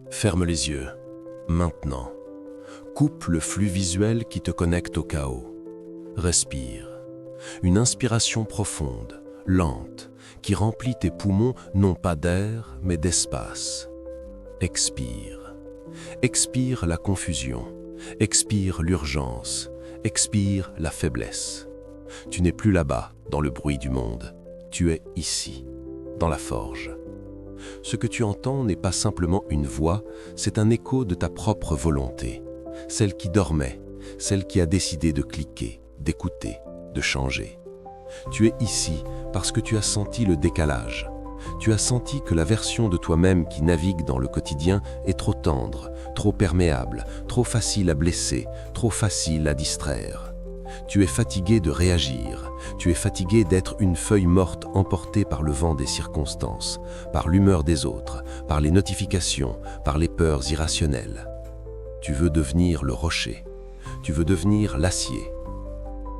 Ferme les yeux, maintenant. Coupe le flux visuel qui te connecte au chaos. Respire. Une inspiration profonde, lente, qui remplit tes poumons non pas d'air, mais d'espace. Expire. Expire la confusion. Expire l'urgence. Expire la faiblesse. Tu n'es plus là-bas, dans le bruit du monde. Tu es ici, dans la forge. Ce que tu entends n'est pas simplement une voix, c'est un écho de ta propre volonté. Celle qui dormait, celle qui a décidé de cliquer, d'écouter, de changer. Tu es ici parce que tu as senti le décalage. Tu as senti que la version de toi-même qui navigue dans le quotidien est trop tendre, trop perméable, trop facile à blesser, trop facile à distraire. Tu es fatigué de réagir, tu es fatigué d'être une feuille morte emportée par le vent des circonstances, par l'humeur des autres, par les notifications, par les peurs irrationnelles. Tu veux devenir le rocher, tu veux devenir l'acier.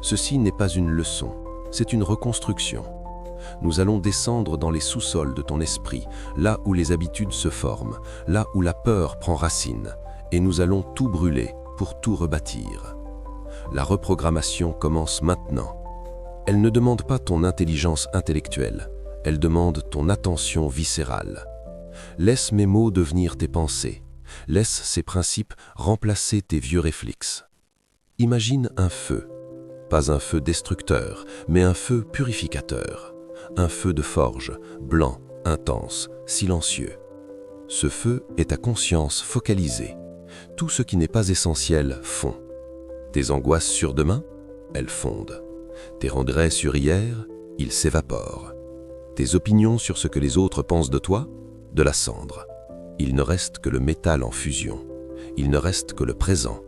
Ceci n'est pas une leçon, c'est une reconstruction. Nous allons descendre dans les sous-sols de ton esprit, là où les habitudes se forment, là où la peur prend racine, et nous allons tout brûler pour tout rebâtir. La reprogrammation commence maintenant. Elle ne demande pas ton intelligence intellectuelle, elle demande ton attention viscérale. Laisse mes mots devenir tes pensées, laisse ces principes remplacer tes vieux réflexes. Imagine un feu, pas un feu destructeur, mais un feu purificateur. Un feu de forge, blanc, intense, silencieux. Ce feu est ta conscience focalisée. Tout ce qui n'est pas essentiel fond. Tes angoisses sur demain, elles fondent. Tes regrets sur hier, ils s'évaporent. Tes opinions sur ce que les autres pensent de toi, de la cendre. Il ne reste que le métal en fusion. Il ne reste que le présent.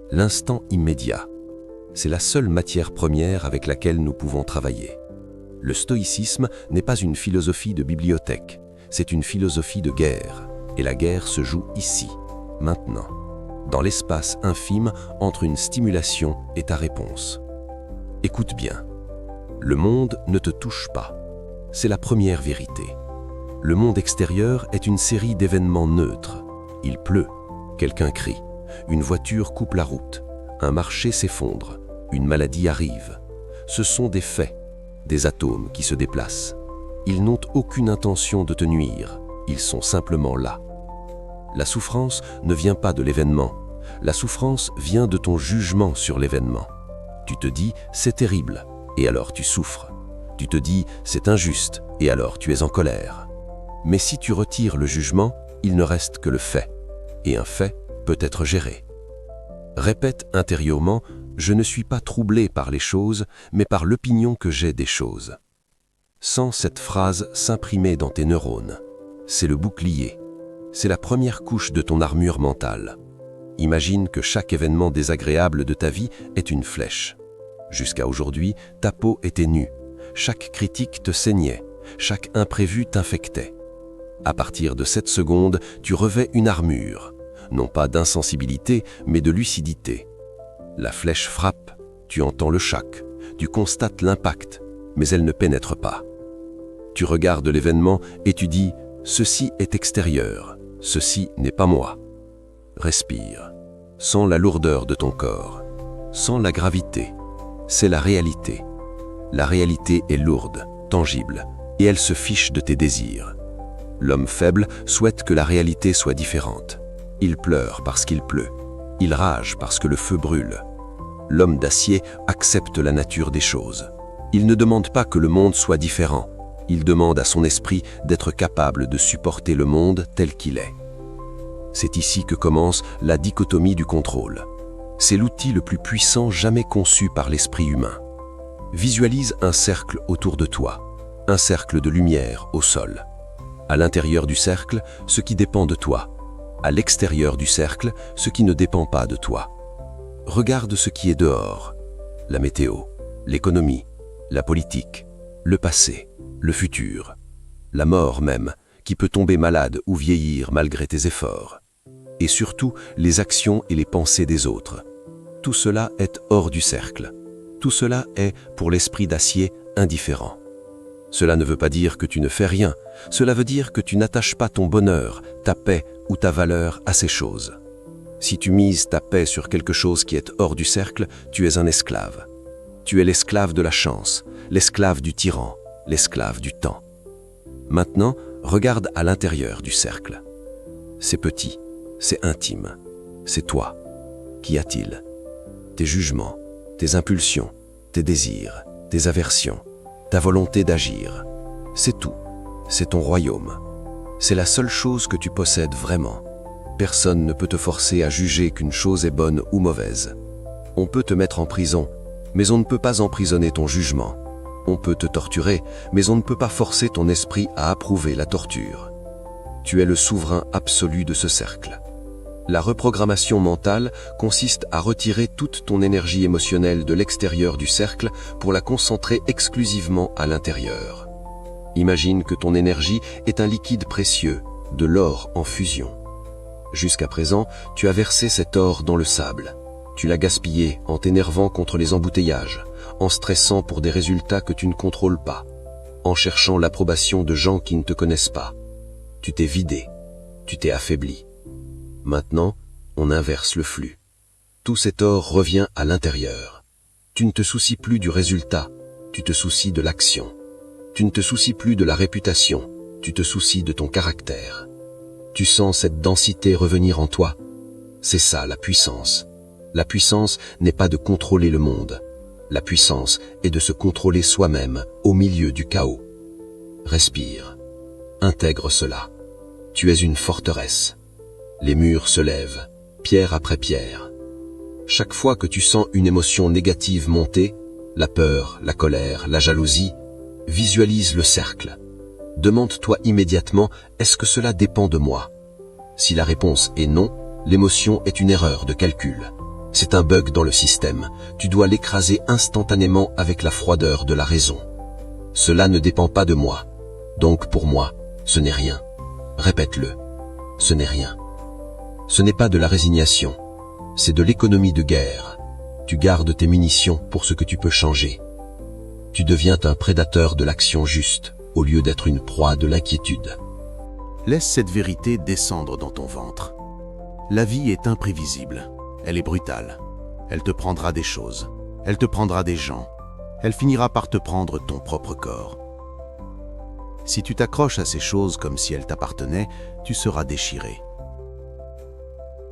L'instant immédiat. C'est la seule matière première avec laquelle nous pouvons travailler. Le stoïcisme n'est pas une philosophie de bibliothèque, c'est une philosophie de guerre. Et la guerre se joue ici, maintenant, dans l'espace infime entre une stimulation et ta réponse. Écoute bien, le monde ne te touche pas. C'est la première vérité. Le monde extérieur est une série d'événements neutres. Il pleut, quelqu'un crie, une voiture coupe la route, un marché s'effondre, une maladie arrive. Ce sont des faits. Des atomes qui se déplacent. Ils n'ont aucune intention de te nuire, ils sont simplement là. La souffrance ne vient pas de l'événement, la souffrance vient de ton jugement sur l'événement. Tu te dis « c'est terrible » et alors tu souffres. Tu te dis « c'est injuste » et alors tu es en colère. Mais si tu retires le jugement, il ne reste que le fait. Et un fait peut être géré. Répète intérieurement « je ne suis pas troublé par les choses, mais par l'opinion que j'ai des choses ». Sens cette phrase s'imprimer dans tes neurones. C'est le bouclier. C'est la première couche de ton armure mentale. Imagine que chaque événement désagréable de ta vie est une flèche. Jusqu'à aujourd'hui, ta peau était nue. Chaque critique te saignait. Chaque imprévu t'infectait. À partir de cette seconde, tu revêts une armure. Non pas d'insensibilité, mais de lucidité. La flèche frappe, tu entends le choc, tu constates l'impact, mais elle ne pénètre pas. Tu regardes l'événement et tu dis « ceci est extérieur, ceci n'est pas moi ». Respire, sens la lourdeur de ton corps, sens la gravité, c'est la réalité. La réalité est lourde, tangible, et elle se fiche de tes désirs. L'homme faible souhaite que la réalité soit différente. Il pleure parce qu'il pleut. Il rage parce que le feu brûle. L'homme d'acier accepte la nature des choses. Il ne demande pas que le monde soit différent. Il demande à son esprit d'être capable de supporter le monde tel qu'il est. C'est ici que commence la dichotomie du contrôle. C'est l'outil le plus puissant jamais conçu par l'esprit humain. Visualise un cercle autour de toi, un cercle de lumière au sol. À l'intérieur du cercle, ce qui dépend de toi. À l'extérieur du cercle, ce qui ne dépend pas de toi. Regarde ce qui est dehors, la météo, l'économie, la politique, le passé, le futur, la mort même, qui peut tomber malade ou vieillir malgré tes efforts. Et surtout, les actions et les pensées des autres. Tout cela est hors du cercle. Tout cela est, pour l'esprit d'acier, indifférent. Cela ne veut pas dire que tu ne fais rien, cela veut dire que tu n'attaches pas ton bonheur, ta paix ou ta valeur à ces choses. Si tu mises ta paix sur quelque chose qui est hors du cercle, tu es un esclave. Tu es l'esclave de la chance, l'esclave du tyran, l'esclave du temps. Maintenant, regarde à l'intérieur du cercle. C'est petit, c'est intime, c'est toi. Qu'y a-t-il? Tes jugements, tes impulsions, tes désirs, tes aversions, ta volonté d'agir. C'est tout, c'est ton royaume. C'est la seule chose que tu possèdes vraiment. Personne ne peut te forcer à juger qu'une chose est bonne ou mauvaise. On peut te mettre en prison, mais on ne peut pas emprisonner ton jugement. On peut te torturer, mais on ne peut pas forcer ton esprit à approuver la torture. Tu es le souverain absolu de ce cercle. La reprogrammation mentale consiste à retirer toute ton énergie émotionnelle de l'extérieur du cercle pour la concentrer exclusivement à l'intérieur. Imagine que ton énergie est un liquide précieux, de l'or en fusion. Jusqu'à présent, tu as versé cet or dans le sable. Tu l'as gaspillé en t'énervant contre les embouteillages, en stressant pour des résultats que tu ne contrôles pas, en cherchant l'approbation de gens qui ne te connaissent pas. Tu t'es vidé, tu t'es affaibli. Maintenant, on inverse le flux. Tout cet or revient à l'intérieur. Tu ne te soucies plus du résultat, tu te soucies de l'action. Tu ne te soucies plus de la réputation, tu te soucies de ton caractère. Tu sens cette densité revenir en toi. C'est ça la puissance. La puissance n'est pas de contrôler le monde. La puissance est de se contrôler soi-même au milieu du chaos. Respire. Intègre cela. Tu es une forteresse. Les murs se lèvent, pierre après pierre. Chaque fois que tu sens une émotion négative monter, la peur, la colère, la jalousie, visualise le cercle. Demande-toi immédiatement, est-ce que cela dépend de moi? Si la réponse est non, l'émotion est une erreur de calcul. C'est un bug dans le système. Tu dois l'écraser instantanément avec la froideur de la raison. Cela ne dépend pas de moi. Donc pour moi, ce n'est rien. Répète-le. Ce n'est rien. Ce n'est pas de la résignation. C'est de l'économie de guerre. Tu gardes tes munitions pour ce que tu peux changer. Tu deviens un prédateur de l'action juste, au lieu d'être une proie de l'inquiétude. Laisse cette vérité descendre dans ton ventre. La vie est imprévisible. Elle est brutale. Elle te prendra des choses. Elle te prendra des gens. Elle finira par te prendre ton propre corps. Si tu t'accroches à ces choses comme si elles t'appartenaient, tu seras déchiré.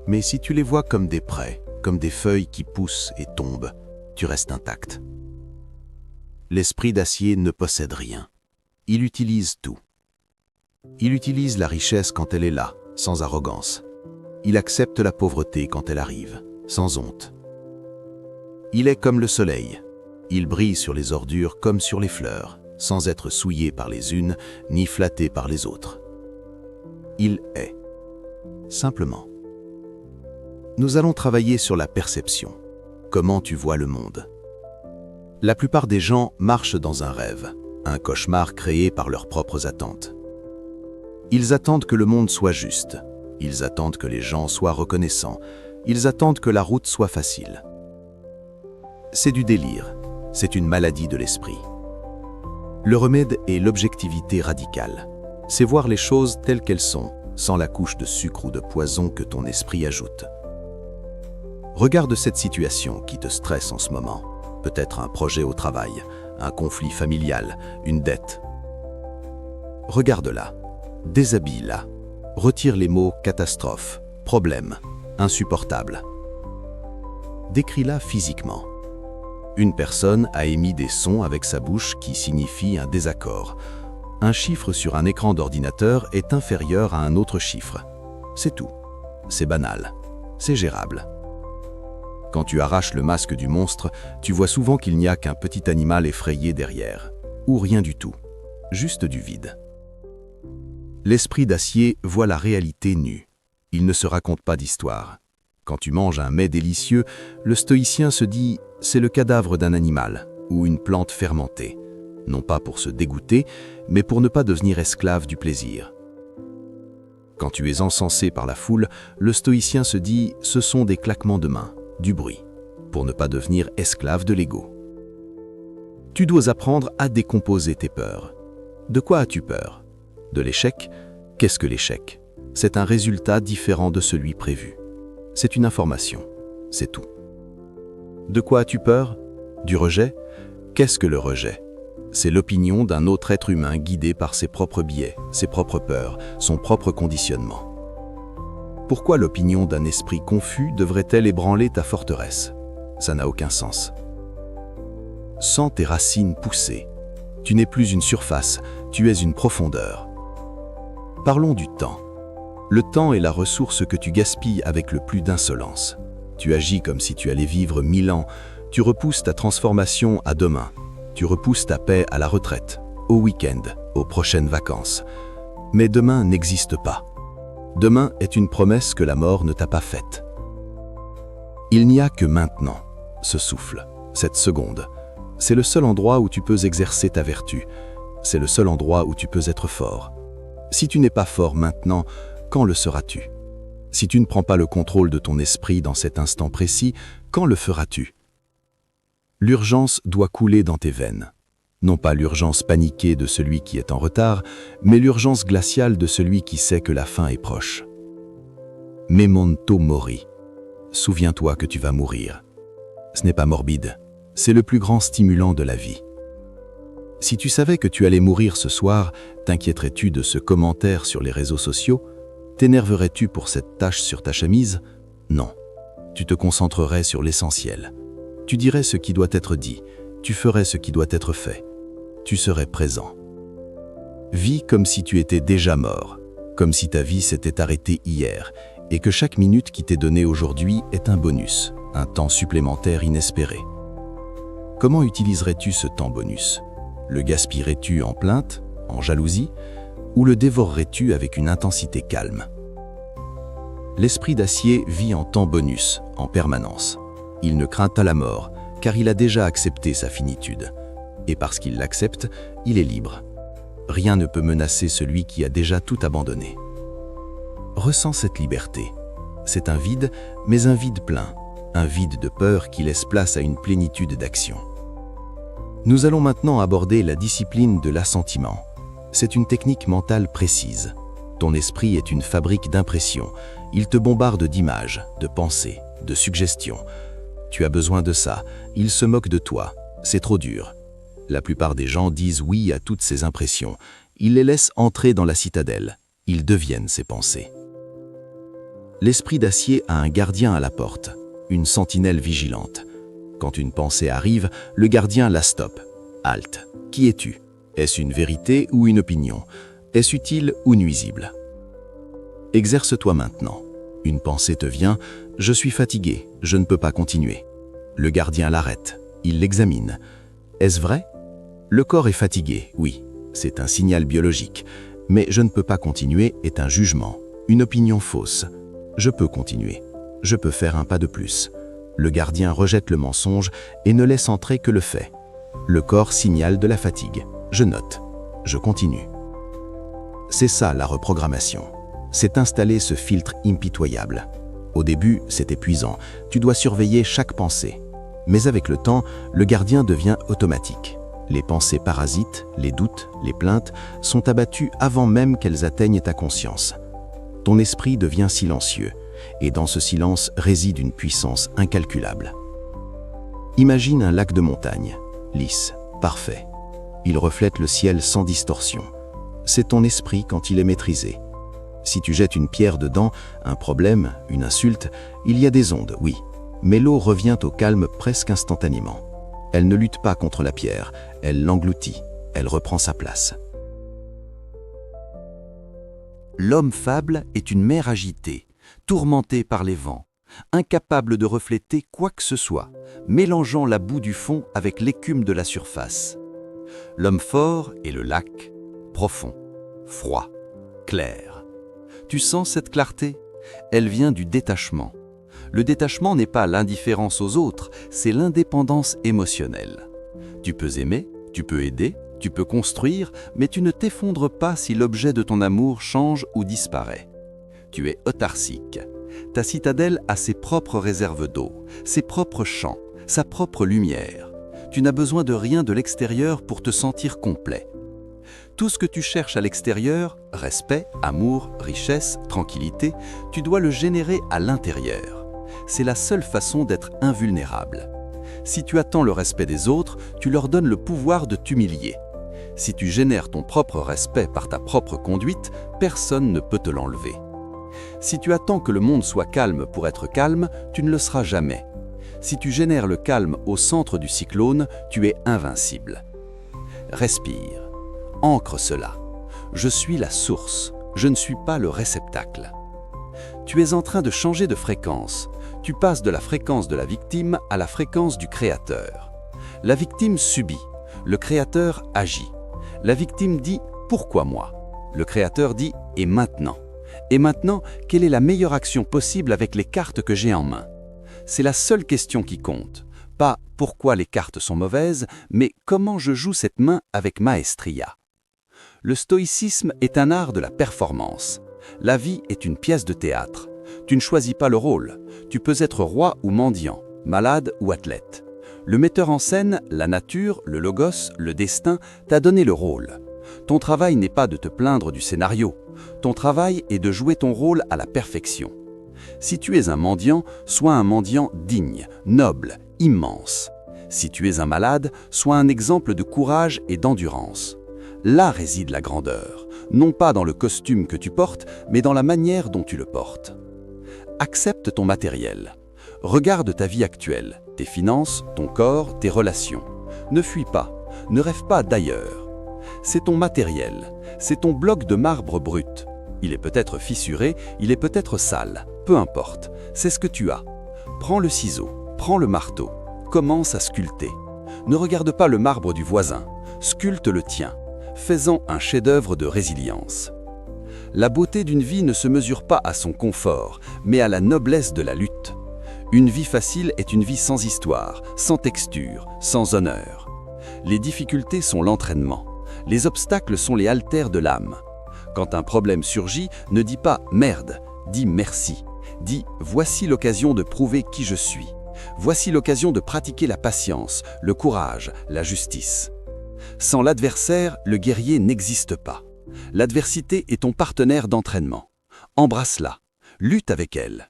Mais si tu les vois comme des prés, comme des feuilles qui poussent et tombent, tu restes intact. L'esprit d'acier ne possède rien. Il utilise tout. Il utilise la richesse quand elle est là, sans arrogance. Il accepte la pauvreté quand elle arrive, sans honte. Il est comme le soleil. Il brille sur les ordures comme sur les fleurs, sans être souillé par les unes, ni flatté par les autres. Il est. Simplement. Nous allons travailler sur la perception. Comment tu vois le monde. La plupart des gens marchent dans un rêve, un cauchemar créé par leurs propres attentes. Ils attendent que le monde soit juste. Ils attendent que les gens soient reconnaissants. Ils attendent que la route soit facile. C'est du délire. C'est une maladie de l'esprit. Le remède est l'objectivité radicale. C'est voir les choses telles qu'elles sont, sans la couche de sucre ou de poison que ton esprit ajoute. Regarde cette situation qui te stresse en ce moment. Peut-être un projet au travail, un conflit familial, une dette. Regarde-la, déshabille-la, retire les mots catastrophe, problème, insupportable. Décris-la physiquement. Une personne a émis des sons avec sa bouche qui signifient un désaccord. Un chiffre sur un écran d'ordinateur est inférieur à un autre chiffre. C'est tout. C'est banal. C'est gérable. Quand tu arraches le masque du monstre, tu vois souvent qu'il n'y a qu'un petit animal effrayé derrière. Ou rien du tout. Juste du vide. L'esprit d'acier voit la réalité nue. Il ne se raconte pas d'histoire. Quand tu manges un mets délicieux, le stoïcien se dit « c'est le cadavre d'un animal » ou une plante fermentée. Non pas pour se dégoûter, mais pour ne pas devenir esclave du plaisir. Quand tu es encensé par la foule, le stoïcien se dit « ce sont des claquements de mains ». Du bruit, pour ne pas devenir esclave de l'ego. Tu dois apprendre à décomposer tes peurs. De quoi as-tu peur? De l'échec? Qu'est-ce que l'échec? C'est un résultat différent de celui prévu. C'est une information, c'est tout. De quoi as-tu peur? Du rejet? Qu'est-ce que le rejet? C'est l'opinion d'un autre être humain guidé par ses propres biais, ses propres peurs, son propre conditionnement. Pourquoi l'opinion d'un esprit confus devrait-elle ébranler ta forteresse? Ça n'a aucun sens. Sens tes racines pousser. Tu n'es plus une surface, tu es une profondeur. Parlons du temps. Le temps est la ressource que tu gaspilles avec le plus d'insolence. Tu agis comme si tu allais vivre 1000 ans, tu repousses ta transformation à demain, tu repousses ta paix à la retraite, au week-end, aux prochaines vacances. Mais demain n'existe pas. Demain est une promesse que la mort ne t'a pas faite. Il n'y a que maintenant, ce souffle, cette seconde. C'est le seul endroit où tu peux exercer ta vertu. C'est le seul endroit où tu peux être fort. Si tu n'es pas fort maintenant, quand le seras-tu? Si tu ne prends pas le contrôle de ton esprit dans cet instant précis, quand le feras-tu? L'urgence doit couler dans tes veines. Non pas l'urgence paniquée de celui qui est en retard, mais l'urgence glaciale de celui qui sait que la fin est proche. Memento mori. Souviens-toi que tu vas mourir. Ce n'est pas morbide, c'est le plus grand stimulant de la vie. Si tu savais que tu allais mourir ce soir, t'inquiéterais-tu de ce commentaire sur les réseaux sociaux? T'énerverais-tu pour cette tache sur ta chemise? Non. Tu te concentrerais sur l'essentiel. Tu dirais ce qui doit être dit, tu ferais ce qui doit être fait. Tu serais présent. Vis comme si tu étais déjà mort, comme si ta vie s'était arrêtée hier, et que chaque minute qui t'est donnée aujourd'hui est un bonus, un temps supplémentaire inespéré. Comment utiliserais-tu ce temps bonus? Le gaspillerais-tu en plainte, en jalousie, ou le dévorerais-tu avec une intensité calme? L'esprit d'acier vit en temps bonus, en permanence. Il ne craint pas la mort, car il a déjà accepté sa finitude. Et parce qu'il l'accepte, il est libre. Rien ne peut menacer celui qui a déjà tout abandonné. Ressens cette liberté. C'est un vide, mais un vide plein. Un vide de peur qui laisse place à une plénitude d'action. Nous allons maintenant aborder la discipline de l'assentiment. C'est une technique mentale précise. Ton esprit est une fabrique d'impressions. Il te bombarde d'images, de pensées, de suggestions. Tu as besoin de ça. Il se moque de toi. C'est trop dur. La plupart des gens disent oui à toutes ces impressions. Ils les laissent entrer dans la citadelle. Ils deviennent ces pensées. L'esprit d'acier a un gardien à la porte, une sentinelle vigilante. Quand une pensée arrive, le gardien la stoppe. Halte. Qui es-tu? Est-ce une vérité ou une opinion? Est-ce utile ou nuisible? Exerce-toi maintenant. Une pensée te vient, je suis fatigué, je ne peux pas continuer. Le gardien l'arrête, il l'examine. Est-ce vrai? Le corps est fatigué, oui, c'est un signal biologique. Mais je ne peux pas continuer est un jugement, une opinion fausse. Je peux continuer, je peux faire un pas de plus. Le gardien rejette le mensonge et ne laisse entrer que le fait. Le corps signale de la fatigue. Je note, je continue. C'est ça la reprogrammation. C'est installer ce filtre impitoyable. Au début, c'est épuisant. Tu dois surveiller chaque pensée. Mais avec le temps, le gardien devient automatique. Les pensées parasites, les doutes, les plaintes sont abattues avant même qu'elles atteignent ta conscience. Ton esprit devient silencieux, et dans ce silence réside une puissance incalculable. Imagine un lac de montagne, lisse, parfait. Il reflète le ciel sans distorsion. C'est ton esprit quand il est maîtrisé. Si tu jettes une pierre dedans, un problème, une insulte, il y a des ondes, oui. Mais l'eau revient au calme presque instantanément. Elle ne lutte pas contre la pierre, elle l'engloutit, elle reprend sa place. L'homme fable est une mer agitée, tourmentée par les vents, incapable de refléter quoi que ce soit, mélangeant la boue du fond avec l'écume de la surface. L'homme fort est le lac, profond, froid, clair. Tu sens cette clarté? Elle vient du détachement. Le détachement n'est pas l'indifférence aux autres, c'est l'indépendance émotionnelle. Tu peux aimer, tu peux aider, tu peux construire, mais tu ne t'effondres pas si l'objet de ton amour change ou disparaît. Tu es autarcique. Ta citadelle a ses propres réserves d'eau, ses propres champs, sa propre lumière. Tu n'as besoin de rien de l'extérieur pour te sentir complet. Tout ce que tu cherches à l'extérieur, respect, amour, richesse, tranquillité, tu dois le générer à l'intérieur. C'est la seule façon d'être invulnérable. Si tu attends le respect des autres, tu leur donnes le pouvoir de t'humilier. Si tu génères ton propre respect par ta propre conduite, personne ne peut te l'enlever. Si tu attends que le monde soit calme pour être calme, tu ne le seras jamais. Si tu génères le calme au centre du cyclone, tu es invincible. Respire. Ancre cela. Je suis la source, je ne suis pas le réceptacle. Tu es en train de changer de fréquence. Tu passes de la fréquence de la victime à la fréquence du créateur. La victime subit, le créateur agit. La victime dit « Pourquoi moi ?» Le créateur dit « Et maintenant ?» Et maintenant, quelle est la meilleure action possible avec les cartes que j'ai en main? C'est la seule question qui compte. Pas « Pourquoi les cartes sont mauvaises ?» mais « Comment je joue cette main avec maestria ?» Le stoïcisme est un art de la performance. La vie est une pièce de théâtre. Tu ne choisis pas le rôle. Tu peux être roi ou mendiant, malade ou athlète. Le metteur en scène, la nature, le logos, le destin t'a donné le rôle. Ton travail n'est pas de te plaindre du scénario. Ton travail est de jouer ton rôle à la perfection. Si tu es un mendiant, sois un mendiant digne, noble, immense. Si tu es un malade, sois un exemple de courage et d'endurance. Là réside la grandeur, non pas dans le costume que tu portes, mais dans la manière dont tu le portes. Accepte ton matériel. Regarde ta vie actuelle, tes finances, ton corps, tes relations. Ne fuis pas, ne rêve pas d'ailleurs. C'est ton matériel, c'est ton bloc de marbre brut. Il est peut-être fissuré, il est peut-être sale, peu importe, c'est ce que tu as. Prends le ciseau, prends le marteau, commence à sculpter. Ne regarde pas le marbre du voisin, sculpte le tien. Fais-en un chef-d'œuvre de résilience. La beauté d'une vie ne se mesure pas à son confort, mais à la noblesse de la lutte. Une vie facile est une vie sans histoire, sans texture, sans honneur. Les difficultés sont l'entraînement. Les obstacles sont les haltères de l'âme. Quand un problème surgit, ne dis pas « merde », dis « merci ». Dis « voici l'occasion de prouver qui je suis. Voici l'occasion de pratiquer la patience, le courage, la justice. Sans l'adversaire, le guerrier n'existe pas. L'adversité est ton partenaire d'entraînement. Embrasse-la, lutte avec elle.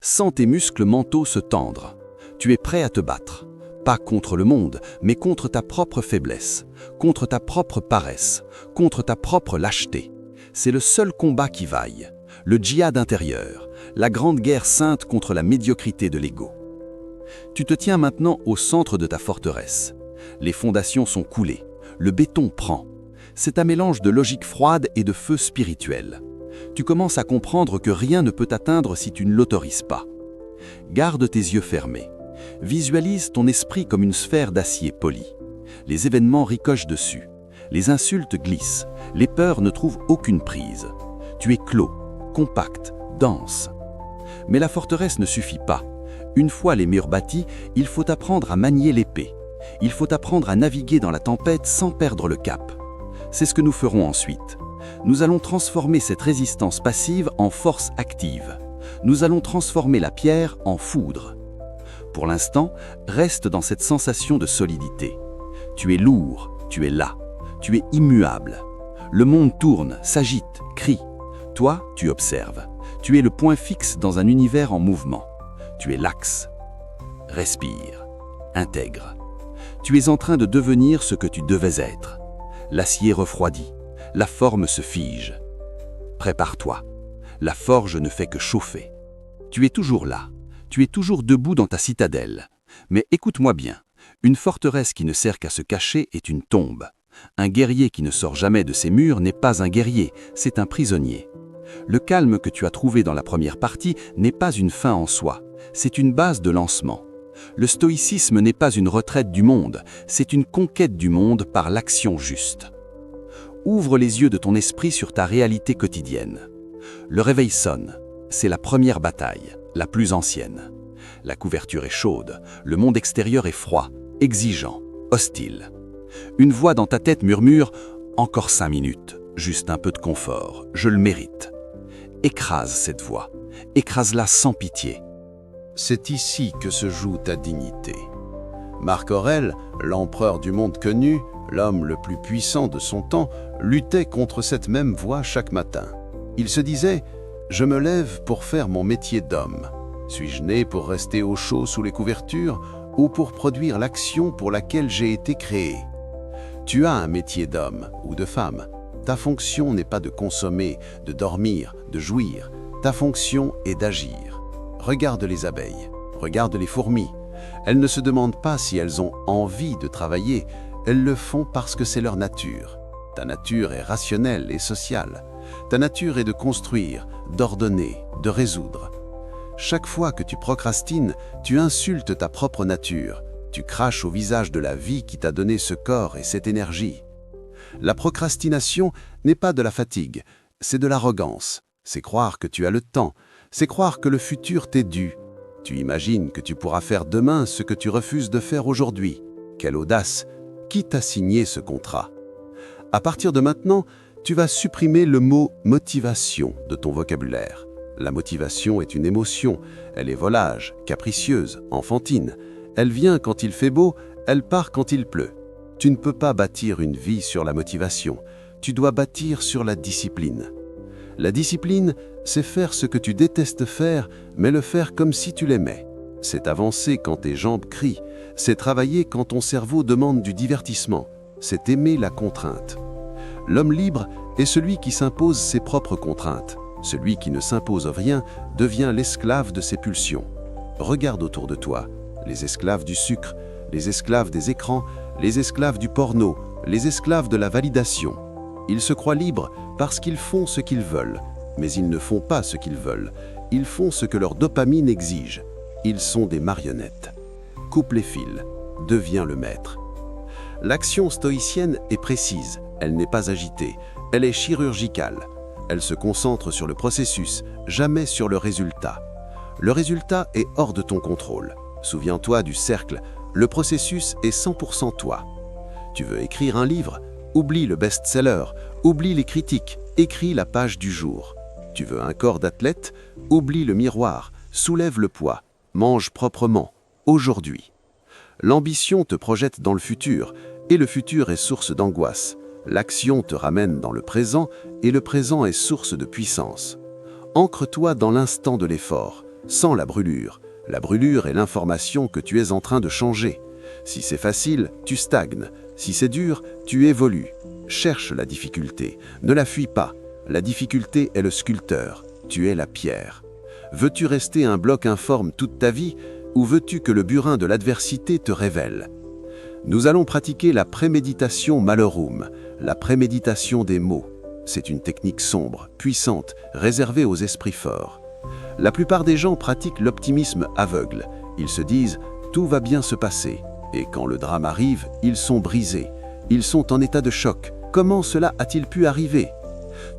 Sens tes muscles mentaux se tendre. Tu es prêt à te battre. Pas contre le monde, mais contre ta propre faiblesse, contre ta propre paresse, contre ta propre lâcheté. C'est le seul combat qui vaille. Le djihad intérieur, la grande guerre sainte contre la médiocrité de l'ego. Tu te tiens maintenant au centre de ta forteresse. Les fondations sont coulées, le béton prend. C'est un mélange de logique froide et de feu spirituel. Tu commences à comprendre que rien ne peut t'atteindre si tu ne l'autorises pas. Garde tes yeux fermés. Visualise ton esprit comme une sphère d'acier poli. Les événements ricochent dessus. Les insultes glissent. Les peurs ne trouvent aucune prise. Tu es clos, compact, dense. Mais la forteresse ne suffit pas. Une fois les murs bâtis, il faut apprendre à manier l'épée. Il faut apprendre à naviguer dans la tempête sans perdre le cap. C'est ce que nous ferons ensuite. Nous allons transformer cette résistance passive en force active. Nous allons transformer la pierre en foudre. Pour l'instant, reste dans cette sensation de solidité. Tu es lourd, tu es là, tu es immuable. Le monde tourne, s'agite, crie. Toi, tu observes. Tu es le point fixe dans un univers en mouvement. Tu es l'axe. Respire, intègre. Tu es en train de devenir ce que tu devais être. L'acier refroidit, la forme se fige. Prépare-toi. La forge ne fait que chauffer. Tu es toujours là. Tu es toujours debout dans ta citadelle. Mais écoute-moi bien, une forteresse qui ne sert qu'à se cacher est une tombe. Un guerrier qui ne sort jamais de ses murs n'est pas un guerrier, c'est un prisonnier. Le calme que tu as trouvé dans la première partie n'est pas une fin en soi, c'est une base de lancement. Le stoïcisme n'est pas une retraite du monde, c'est une conquête du monde par l'action juste. Ouvre les yeux de ton esprit sur ta réalité quotidienne. Le réveil sonne, c'est la première bataille, la plus ancienne. La couverture est chaude, le monde extérieur est froid, exigeant, hostile. Une voix dans ta tête murmure « Encore 5 minutes, juste un peu de confort, je le mérite ». Écrase cette voix, écrase-la sans pitié. C'est ici que se joue ta dignité. Marc Aurèle, l'empereur du monde connu, L'homme le plus puissant de son temps luttait contre cette même voix chaque matin. Il se disait « Je me lève pour faire mon métier d'homme. Suis-je né pour rester au chaud sous les couvertures ou pour produire l'action pour laquelle j'ai été créé ?» Tu as un métier d'homme ou de femme. Ta fonction n'est pas de consommer, de dormir, de jouir. Ta fonction est d'agir. Regarde les abeilles, regarde les fourmis. Elles ne se demandent pas si elles ont envie de travailler, elles le font parce que c'est leur nature. Ta nature est rationnelle et sociale. Ta nature est de construire, d'ordonner, de résoudre. Chaque fois que tu procrastines, tu insultes ta propre nature. Tu craches au visage de la vie qui t'a donné ce corps et cette énergie. La procrastination n'est pas de la fatigue, c'est de l'arrogance. C'est croire que tu as le temps, c'est croire que le futur t'est dû. Tu imagines que tu pourras faire demain ce que tu refuses de faire aujourd'hui. Quelle audace! Qui t'a signé ce contrat? À partir de maintenant, tu vas supprimer le mot « motivation » de ton vocabulaire. La motivation est une émotion, elle est volage, capricieuse, enfantine. Elle vient quand il fait beau, elle part quand il pleut. Tu ne peux pas bâtir une vie sur la motivation, tu dois bâtir sur la discipline. La discipline, c'est faire ce que tu détestes faire, mais le faire comme si tu l'aimais. C'est avancer quand tes jambes crient, c'est travailler quand ton cerveau demande du divertissement, c'est aimer la contrainte. L'homme libre est celui qui s'impose ses propres contraintes. Celui qui ne s'impose rien devient l'esclave de ses pulsions. Regarde autour de toi, les esclaves du sucre, les esclaves des écrans, les esclaves du porno, les esclaves de la validation. Ils se croient libres parce qu'ils font ce qu'ils veulent, mais ils ne font pas ce qu'ils veulent. Ils font ce que leur dopamine exige. Ils sont des marionnettes. Coupe les fils, deviens le maître. L'action stoïcienne est précise, elle n'est pas agitée, elle est chirurgicale. Elle se concentre sur le processus, jamais sur le résultat. Le résultat est hors de ton contrôle. Souviens-toi du cercle, le processus est 100% toi. Tu veux écrire un livre? Oublie le best-seller, oublie les critiques, écris la page du jour. Tu veux un corps d'athlète? Oublie le miroir, soulève le poids, mange proprement, aujourd'hui. L'ambition te projette dans le futur, et le futur est source d'angoisse. L'action te ramène dans le présent, et le présent est source de puissance. Ancre-toi dans l'instant de l'effort, sans la brûlure. La brûlure est l'information que tu es en train de changer. Si c'est facile, tu stagnes. Si c'est dur, tu évolues. Cherche la difficulté, ne la fuis pas. La difficulté est le sculpteur, tu es la pierre. Veux-tu rester un bloc informe toute ta vie, ou veux-tu que le burin de l'adversité te révèle? Nous allons pratiquer la préméditation malorum, la préméditation des mots. C'est une technique sombre, puissante, réservée aux esprits forts. La plupart des gens pratiquent l'optimisme aveugle. Ils se disent « tout va bien se passer ». Et quand le drame arrive, ils sont brisés. Ils sont en état de choc. Comment cela a-t-il pu arriver?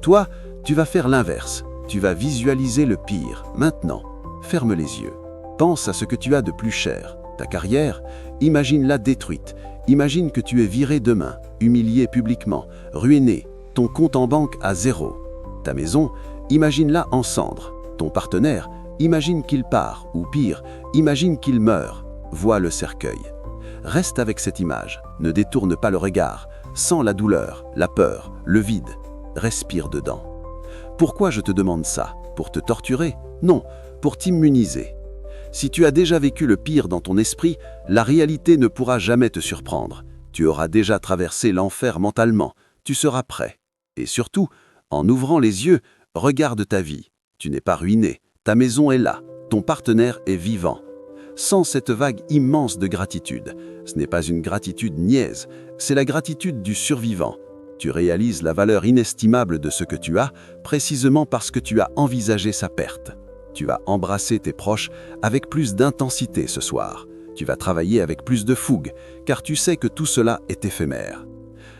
Toi, tu vas faire l'inverse. Tu vas visualiser le pire, maintenant. Ferme les yeux. Pense à ce que tu as de plus cher. Ta carrière, imagine-la détruite. Imagine que tu es viré demain, humilié publiquement, ruiné, ton compte en banque à zéro. Ta maison, imagine-la en cendres. Ton partenaire, imagine qu'il part, ou pire, imagine qu'il meurt. Vois le cercueil. Reste avec cette image, ne détourne pas le regard, sens la douleur, la peur, le vide. Respire dedans. Pourquoi je te demande ça? Pour te torturer? Non, pour t'immuniser. Si tu as déjà vécu le pire dans ton esprit, la réalité ne pourra jamais te surprendre. Tu auras déjà traversé l'enfer mentalement, tu seras prêt. Et surtout, en ouvrant les yeux, regarde ta vie. Tu n'es pas ruiné, ta maison est là, ton partenaire est vivant. Sens cette vague immense de gratitude. Ce n'est pas une gratitude niaise, c'est la gratitude du survivant. Tu réalises la valeur inestimable de ce que tu as, précisément parce que tu as envisagé sa perte. Tu vas embrasser tes proches avec plus d'intensité ce soir. Tu vas travailler avec plus de fougue, car tu sais que tout cela est éphémère.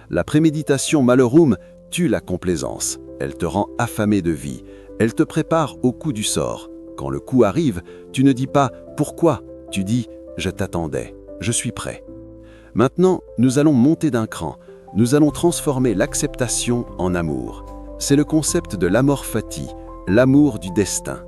La préméditation malorum tue la complaisance. Elle te rend affamé de vie. Elle te prépare au coup du sort. Quand le coup arrive, tu ne dis pas « pourquoi ?» Tu dis « je t'attendais, je suis prêt ». Maintenant, nous allons monter d'un cran. Nous allons transformer l'acceptation en amour. C'est le concept de l'amor fati, l'amour du destin.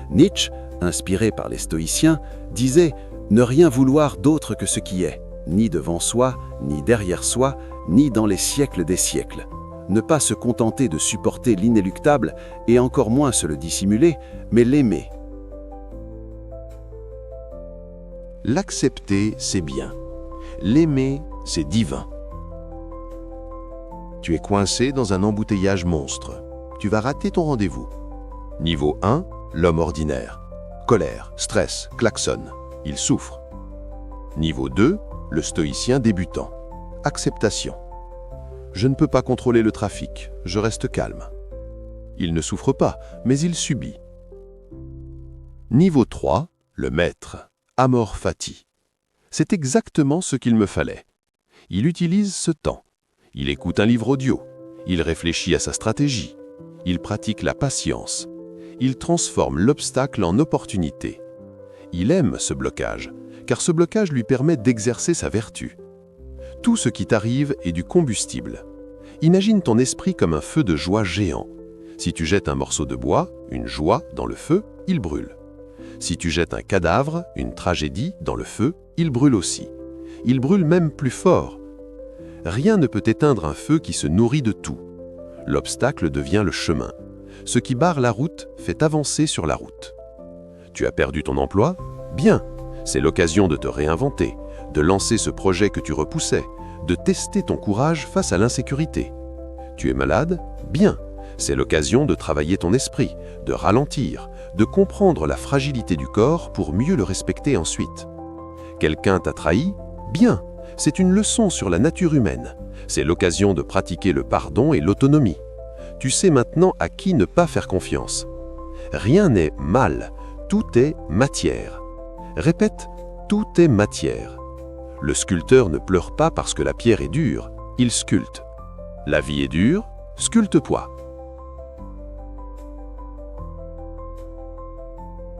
Nietzsche, inspiré par les stoïciens, disait « ne rien vouloir d'autre que ce qui est, ni devant soi, ni derrière soi, ni dans les siècles des siècles. Ne pas se contenter de supporter l'inéluctable, et encore moins se le dissimuler, mais l'aimer. L'accepter, c'est bien. L'aimer, c'est divin. Tu es coincé dans un embouteillage monstre. Tu vas rater ton rendez-vous. Niveau 1, l'homme ordinaire. Colère, stress, klaxonne. Il souffre. Niveau 2, le stoïcien débutant. Acceptation. Je ne peux pas contrôler le trafic, je reste calme. Il ne souffre pas, mais il subit. Niveau 3, le maître. Amor fati. C'est exactement ce qu'il me fallait. Il utilise ce temps. Il écoute un livre audio. Il réfléchit à sa stratégie. Il pratique la patience. Il transforme l'obstacle en opportunité. Il aime ce blocage, car ce blocage lui permet d'exercer sa vertu. Tout ce qui t'arrive est du combustible. Imagine ton esprit comme un feu de joie géant. Si tu jettes un morceau de bois, une joie, dans le feu, il brûle. Si tu jettes un cadavre, une tragédie, dans le feu, il brûle aussi. Il brûle même plus fort. Rien ne peut éteindre un feu qui se nourrit de tout. L'obstacle devient le chemin. Ce qui barre la route fait avancer sur la route. Tu as perdu ton emploi? Bien, c'est l'occasion de te réinventer, de lancer ce projet que tu repoussais, de tester ton courage face à l'insécurité. Tu es malade? Bien, c'est l'occasion de travailler ton esprit, de ralentir, de comprendre la fragilité du corps pour mieux le respecter ensuite. Quelqu'un t'a trahi? Bien, c'est une leçon sur la nature humaine. C'est l'occasion de pratiquer le pardon et l'autonomie. Tu sais maintenant à qui ne pas faire confiance. Rien n'est mal, tout est matière. Répète, tout est matière. Le sculpteur ne pleure pas parce que la pierre est dure, il sculpte. La vie est dure, sculpte-toi.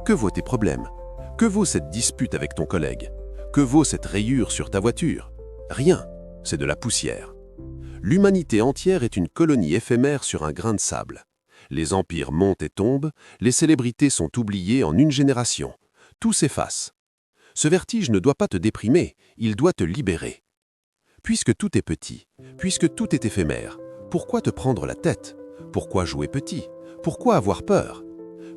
Que vaut tes problèmes? Que vaut cette dispute avec ton collègue? Que vaut cette rayure sur ta voiture? Rien, c'est de la poussière. L'humanité entière est une colonie éphémère sur un grain de sable. Les empires montent et tombent, les célébrités sont oubliées en une génération. Tout s'efface. Ce vertige ne doit pas te déprimer, il doit te libérer. Puisque tout est petit, puisque tout est éphémère, pourquoi te prendre la tête? Pourquoi jouer petit? Pourquoi avoir peur?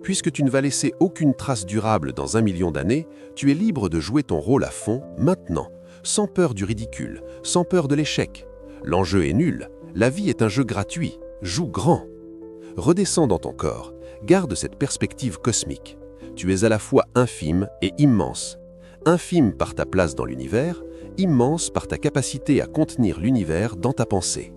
Puisque tu ne vas laisser aucune trace durable dans 1 million d'années, tu es libre de jouer ton rôle à fond, maintenant, sans peur du ridicule, sans peur de l'échec. L'enjeu est nul, la vie est un jeu gratuit, joue grand. Redescends dans ton corps, garde cette perspective cosmique. Tu es à la fois infime et immense. Infime par ta place dans l'univers, immense par ta capacité à contenir l'univers dans ta pensée.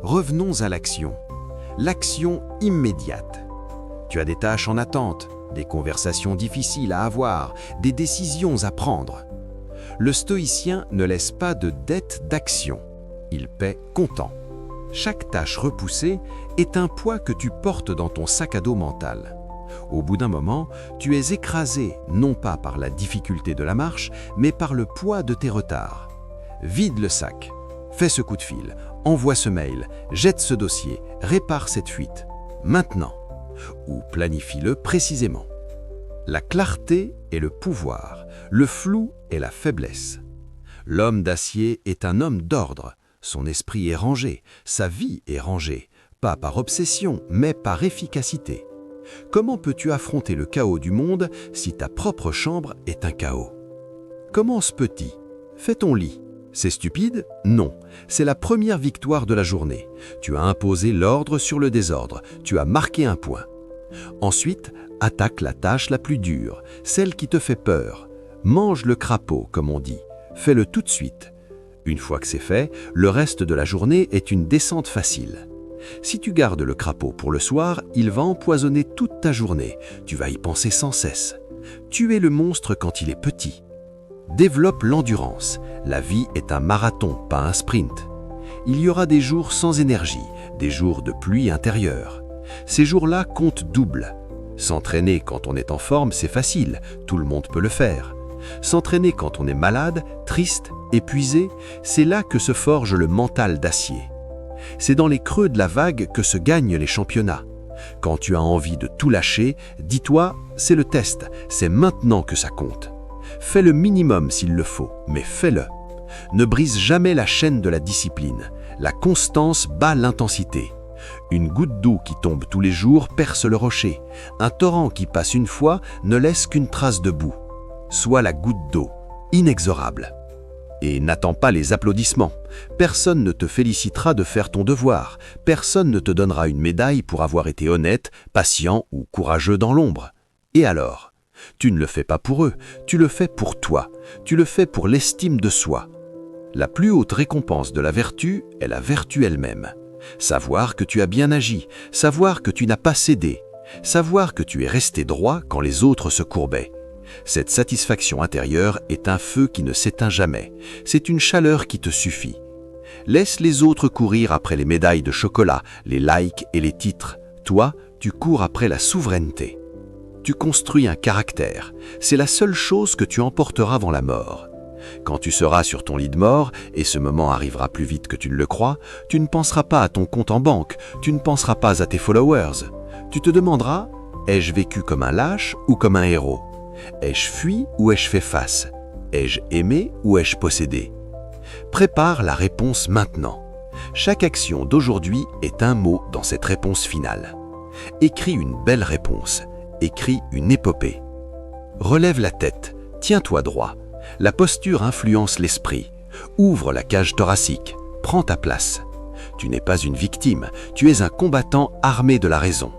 Revenons à l'action. l'action immédiate. Tu as des tâches en attente, des conversations difficiles à avoir, des décisions à prendre. Le stoïcien ne laisse pas de dette d'action. Il paie comptant. Chaque tâche repoussée est un poids que tu portes dans ton sac à dos mental. Au bout d'un moment, tu es écrasé non pas par la difficulté de la marche, mais par le poids de tes retards. Vide le sac, fais ce coup de fil, envoie ce mail, jette ce dossier, répare cette fuite. Maintenant. Ou planifie-le précisément. La clarté est le pouvoir, le flou est la faiblesse. L'homme d'acier est un homme d'ordre. Son esprit est rangé, sa vie est rangée, pas par obsession, mais par efficacité. Comment peux-tu affronter le chaos du monde si ta propre chambre est un chaos? Commence petit. Fais ton lit. C'est stupide? Non. C'est la première victoire de la journée. Tu as imposé l'ordre sur le désordre. Tu as marqué un point. Ensuite, attaque la tâche la plus dure, celle qui te fait peur. Mange le crapaud, comme on dit. Fais-le tout de suite. Une fois que c'est fait, le reste de la journée est une descente facile. Si tu gardes le crapaud pour le soir, il va empoisonner toute ta journée. Tu vas y penser sans cesse. Tuer le monstre quand il est petit. Développe l'endurance. La vie est un marathon, pas un sprint. Il y aura des jours sans énergie, des jours de pluie intérieure. Ces jours-là comptent double. S'entraîner quand on est en forme, c'est facile, tout le monde peut le faire. S'entraîner quand on est malade, triste, épuisé, c'est là que se forge le mental d'acier. C'est dans les creux de la vague que se gagnent les championnats. Quand tu as envie de tout lâcher, dis-toi, c'est le test, c'est maintenant que ça compte. Fais le minimum s'il le faut, mais fais-le. Ne brise jamais la chaîne de la discipline. La constance bat l'intensité. Une goutte d'eau qui tombe tous les jours perce le rocher. Un torrent qui passe une fois ne laisse qu'une trace de boue. Sois la goutte d'eau, inexorable. Et n'attends pas les applaudissements. Personne ne te félicitera de faire ton devoir. Personne ne te donnera une médaille pour avoir été honnête, patient ou courageux dans l'ombre. Et alors? Tu ne le fais pas pour eux, tu le fais pour toi. Tu le fais pour l'estime de soi. La plus haute récompense de la vertu est la vertu elle-même. Savoir que tu as bien agi, savoir que tu n'as pas cédé, savoir que tu es resté droit quand les autres se courbaient. Cette satisfaction intérieure est un feu qui ne s'éteint jamais. C'est une chaleur qui te suffit. Laisse les autres courir après les médailles de chocolat, les likes et les titres. Toi, tu cours après la souveraineté. Tu construis un caractère. C'est la seule chose que tu emporteras avant la mort. Quand tu seras sur ton lit de mort, et ce moment arrivera plus vite que tu ne le crois, tu ne penseras pas à ton compte en banque, tu ne penseras pas à tes followers. Tu te demanderas, ai-je vécu comme un lâche ou comme un héros? Ai-je fui ou ai-je fait face? Ai-je aimé ou ai-je possédé? Prépare la réponse maintenant. Chaque action d'aujourd'hui est un mot dans cette réponse finale. Écris une belle réponse. Écris une épopée. Relève la tête, tiens-toi droit. La posture influence l'esprit. Ouvre la cage thoracique, prends ta place. Tu n'es pas une victime, tu es un combattant armé de la raison.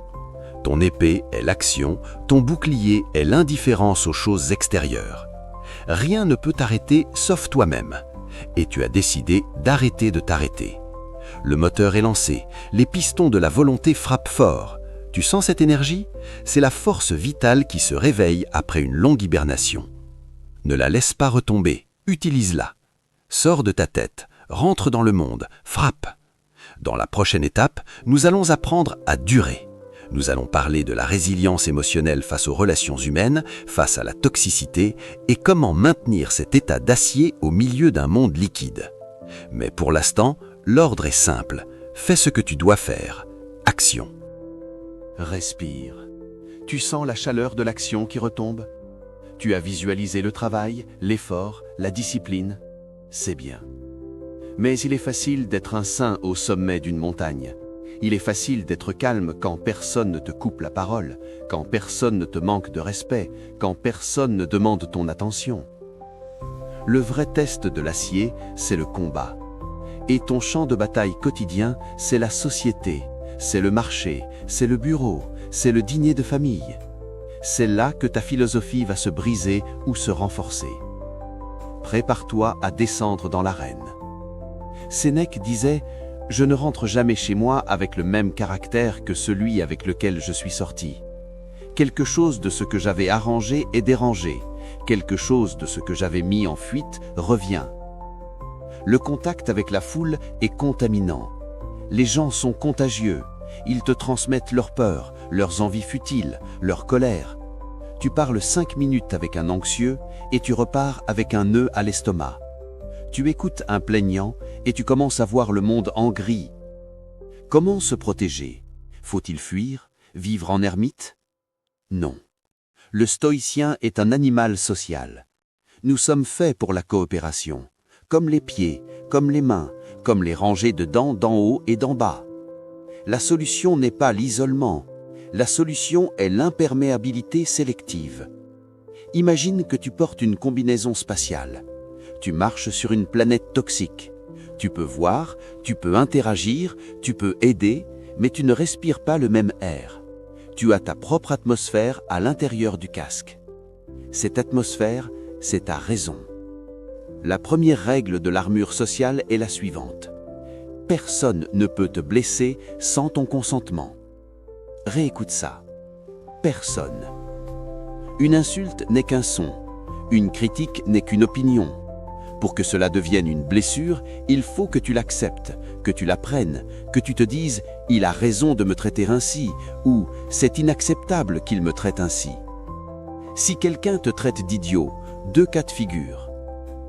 Ton épée est l'action, ton bouclier est l'indifférence aux choses extérieures. Rien ne peut t'arrêter sauf toi-même. Et tu as décidé d'arrêter de t'arrêter. Le moteur est lancé, les pistons de la volonté frappent fort. Tu sens cette énergie? C'est la force vitale qui se réveille après une longue hibernation. Ne la laisse pas retomber, utilise-la. Sors de ta tête, rentre dans le monde, frappe. Dans la prochaine étape, nous allons apprendre à durer. Nous allons parler de la résilience émotionnelle face aux relations humaines, face à la toxicité et comment maintenir cet état d'acier au milieu d'un monde liquide. Mais pour l'instant, l'ordre est simple. Fais ce que tu dois faire. Action. Respire. Tu sens la chaleur de l'action qui retombe? Tu as visualisé le travail, l'effort, la discipline? C'est bien. Mais il est facile d'être un saint au sommet d'une montagne. Il est facile d'être calme quand personne ne te coupe la parole, quand personne ne te manque de respect, quand personne ne demande ton attention. Le vrai test de l'acier, c'est le combat. Et ton champ de bataille quotidien, c'est la société, c'est le marché, c'est le bureau, c'est le dîner de famille. C'est là que ta philosophie va se briser ou se renforcer. Prépare-toi à descendre dans l'arène. Sénèque disait « Je ne rentre jamais chez moi avec le même caractère que celui avec lequel je suis sorti. Quelque chose de ce que j'avais arrangé est dérangé. Quelque chose de ce que j'avais mis en fuite revient. Le contact avec la foule est contaminant. Les gens sont contagieux. Ils te transmettent leurs peurs, leurs envies futiles, leur colère. Tu parles 5 minutes avec un anxieux et tu repars avec un nœud à l'estomac. Tu écoutes un plaignant et tu commences à voir le monde en gris. Comment se protéger? Faut-il fuir? Vivre en ermite? Non. Le stoïcien est un animal social. Nous sommes faits pour la coopération, comme les pieds, comme les mains, comme les rangées de dents d'en haut et d'en bas. La solution n'est pas l'isolement. La solution est l'imperméabilité sélective. Imagine que tu portes une combinaison spatiale. Tu marches sur une planète toxique. Tu peux voir, tu peux interagir, tu peux aider, mais tu ne respires pas le même air. Tu as ta propre atmosphère à l'intérieur du casque. Cette atmosphère, c'est ta raison. La première règle de l'armure sociale est la suivante. Personne ne peut te blesser sans ton consentement. Réécoute ça. Personne. Une insulte n'est qu'un son. Une critique n'est qu'une opinion. Pour que cela devienne une blessure, il faut que tu l'acceptes, que tu la prennes, que tu te dises « il a raison de me traiter ainsi » ou « c'est inacceptable qu'il me traite ainsi ». Si quelqu'un te traite d'idiot, 2 cas de figure.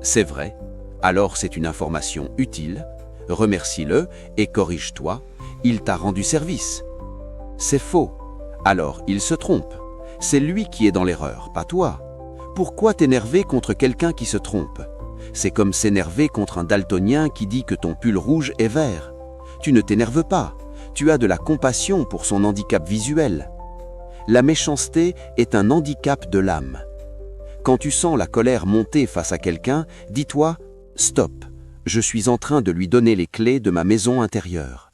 C'est vrai, alors c'est une information utile, remercie-le et corrige-toi, il t'a rendu service. C'est faux, alors il se trompe. C'est lui qui est dans l'erreur, pas toi. Pourquoi t'énerver contre quelqu'un qui se trompe? C'est comme s'énerver contre un daltonien qui dit que ton pull rouge est vert. Tu ne t'énerves pas, tu as de la compassion pour son handicap visuel. La méchanceté est un handicap de l'âme. Quand tu sens la colère monter face à quelqu'un, dis-toi « Stop, je suis en train de lui donner les clés de ma maison intérieure ».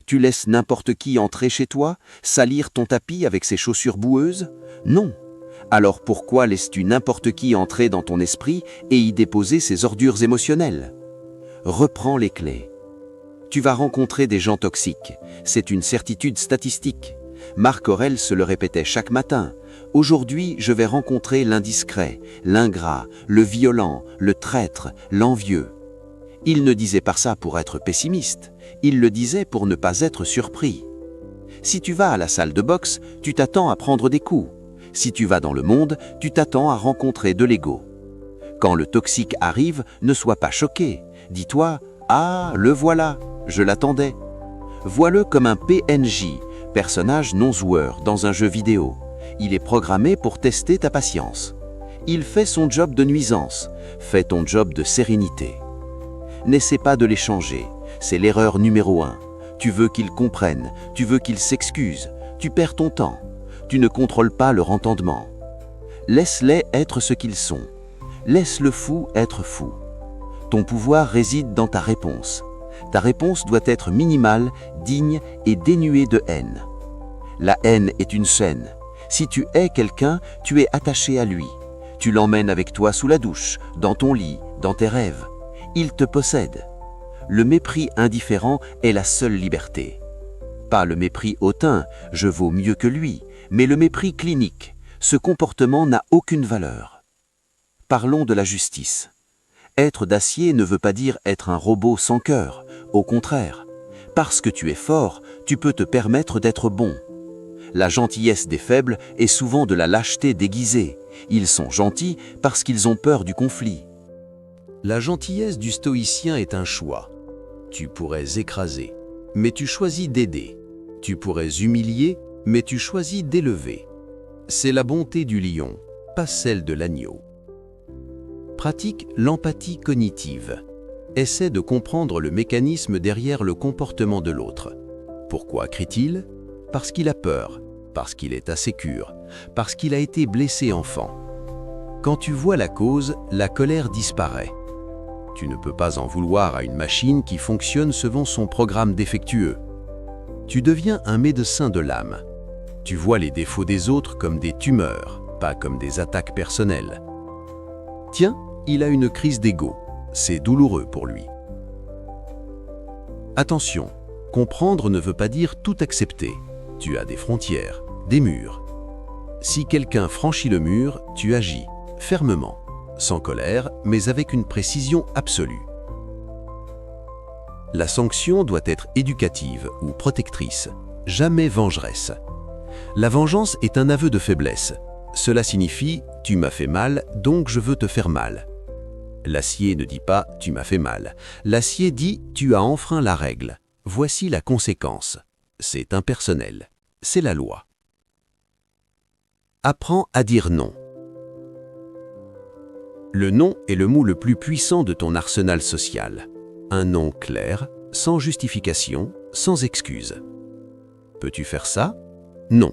Tu laisses n'importe qui entrer chez toi, salir ton tapis avec ses chaussures boueuses? Non. Alors pourquoi laisses-tu n'importe qui entrer dans ton esprit et y déposer ses ordures émotionnelles? Reprends les clés. Tu vas rencontrer des gens toxiques, c'est une certitude statistique. Marc Aurèle se le répétait chaque matin. Aujourd'hui, je vais rencontrer l'indiscret, l'ingrat, le violent, le traître, l'envieux. Il ne disait pas ça pour être pessimiste, il le disait pour ne pas être surpris. Si tu vas à la salle de boxe, tu t'attends à prendre des coups. Si tu vas dans le monde, tu t'attends à rencontrer de l'ego. Quand le toxique arrive, ne sois pas choqué. Dis-toi « Ah, le voilà, je l'attendais ». Vois-le comme un PNJ, personnage non joueur, dans un jeu vidéo. Il est programmé pour tester ta patience. Il fait son job de nuisance, fais ton job de sérénité. N'essaie pas de les changer, c'est l'erreur numéro 1. Tu veux qu'ils comprennent, tu veux qu'ils s'excusent, tu perds ton temps. Tu ne contrôles pas leur entendement. Laisse-les être ce qu'ils sont. Laisse le fou être fou. Ton pouvoir réside dans ta réponse. Ta réponse doit être minimale, digne et dénuée de haine. La haine est une chaîne. Si tu hais quelqu'un, tu es attaché à lui. Tu l'emmènes avec toi sous la douche, dans ton lit, dans tes rêves. Il te possède. Le mépris indifférent est la seule liberté. Pas le mépris hautain, je vaux mieux que lui, mais le mépris clinique. Ce comportement n'a aucune valeur. Parlons de la justice. Être d'acier ne veut pas dire être un robot sans cœur. Au contraire, parce que tu es fort, tu peux te permettre d'être bon. La gentillesse des faibles est souvent de la lâcheté déguisée. Ils sont gentils parce qu'ils ont peur du conflit. La gentillesse du stoïcien est un choix. Tu pourrais écraser, mais tu choisis d'aider. Tu pourrais humilier, mais tu choisis d'élever. C'est la bonté du lion, pas celle de l'agneau. Pratique l'empathie cognitive. Essaie de comprendre le mécanisme derrière le comportement de l'autre. Pourquoi crie-t-il? Parce qu'il a peur, parce qu'il est insécure, parce qu'il a été blessé enfant. Quand tu vois la cause, la colère disparaît. Tu ne peux pas en vouloir à une machine qui fonctionne selon son programme défectueux. Tu deviens un médecin de l'âme. Tu vois les défauts des autres comme des tumeurs, pas comme des attaques personnelles. Tiens, il a une crise d'ego. C'est douloureux pour lui. Attention, comprendre ne veut pas dire tout accepter. Tu as des frontières, des murs. Si quelqu'un franchit le mur, tu agis, fermement, sans colère, mais avec une précision absolue. La sanction doit être éducative ou protectrice, jamais vengeresse. La vengeance est un aveu de faiblesse. Cela signifie « tu m'as fait mal, donc je veux te faire mal ». L'acier ne dit pas « tu m'as fait mal ». L'acier dit « tu as enfreint la règle ». Voici la conséquence. C'est impersonnel. C'est la loi. Apprends à dire non. Le non est le mot le plus puissant de ton arsenal social. Un non clair, sans justification, sans excuse. Peux-tu faire ça? Non.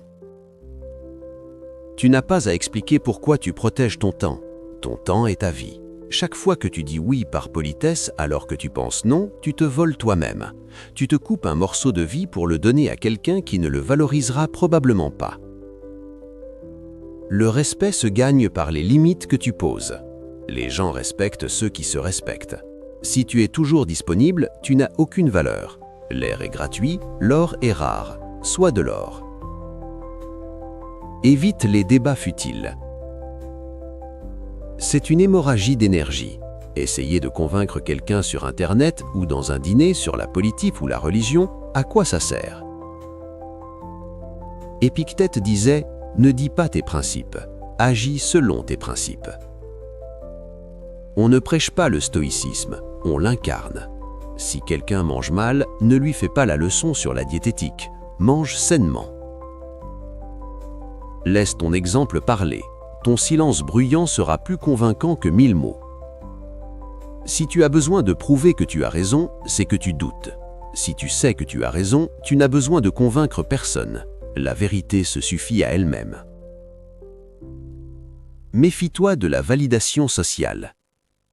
Tu n'as pas à expliquer pourquoi tu protèges ton temps. Ton temps est ta vie. Chaque fois que tu dis oui par politesse alors que tu penses non, tu te voles toi-même. Tu te coupes un morceau de vie pour le donner à quelqu'un qui ne le valorisera probablement pas. Le respect se gagne par les limites que tu poses. Les gens respectent ceux qui se respectent. Si tu es toujours disponible, tu n'as aucune valeur. L'air est gratuit, l'or est rare. Sois de l'or. Évite les débats futiles. C'est une hémorragie d'énergie. Essayer de convaincre quelqu'un sur Internet ou dans un dîner sur la politique ou la religion, à quoi ça sert? Épictète disait « Ne dis pas tes principes, agis selon tes principes ». On ne prêche pas le stoïcisme, on l'incarne. Si quelqu'un mange mal, ne lui fais pas la leçon sur la diététique, mange sainement. Laisse ton exemple parler. Ton silence bruyant sera plus convaincant que 1000 mots. Si tu as besoin de prouver que tu as raison, c'est que tu doutes. Si tu sais que tu as raison, tu n'as besoin de convaincre personne. La vérité se suffit à elle-même. Méfie-toi de la validation sociale.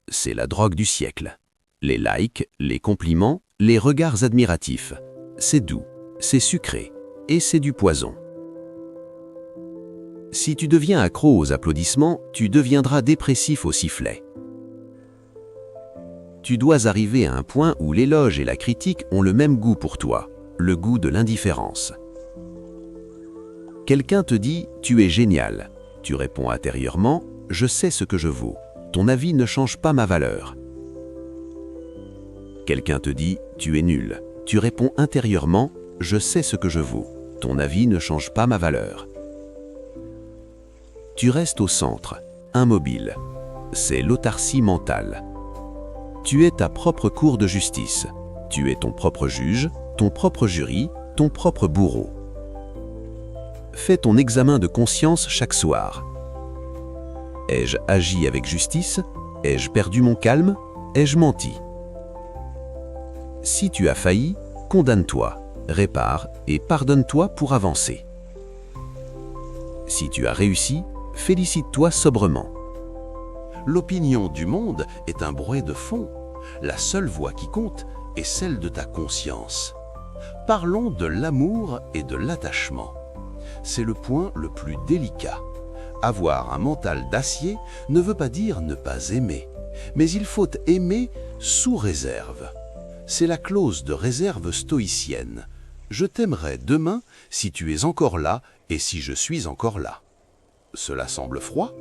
C'est la drogue du siècle. Les likes, les compliments, les regards admiratifs. C'est doux, c'est sucré et c'est du poison. Si tu deviens accro aux applaudissements, tu deviendras dépressif au sifflet. Tu dois arriver à un point où l'éloge et la critique ont le même goût pour toi, le goût de l'indifférence. Quelqu'un te dit « tu es génial ». Tu réponds intérieurement « je sais ce que je vaux, ton avis ne change pas ma valeur ». Quelqu'un te dit « tu es nul ». Tu réponds intérieurement « je sais ce que je vaux, ton avis ne change pas ma valeur ». Tu restes au centre, immobile. C'est l'autarcie mentale. Tu es ta propre cour de justice. Tu es ton propre juge, ton propre jury, ton propre bourreau. Fais ton examen de conscience chaque soir. Ai-je agi avec justice? Ai-je perdu mon calme? Ai-je menti? Si tu as failli, condamne-toi, répare et pardonne-toi pour avancer. Si tu as réussi, félicite-toi sobrement. L'opinion du monde est un bruit de fond. La seule voix qui compte est celle de ta conscience. Parlons de l'amour et de l'attachement. C'est le point le plus délicat. Avoir un mental d'acier ne veut pas dire ne pas aimer, mais il faut aimer sous réserve. C'est la clause de réserve stoïcienne. Je t'aimerai demain si tu es encore là et si je suis encore là. Cela semble froid,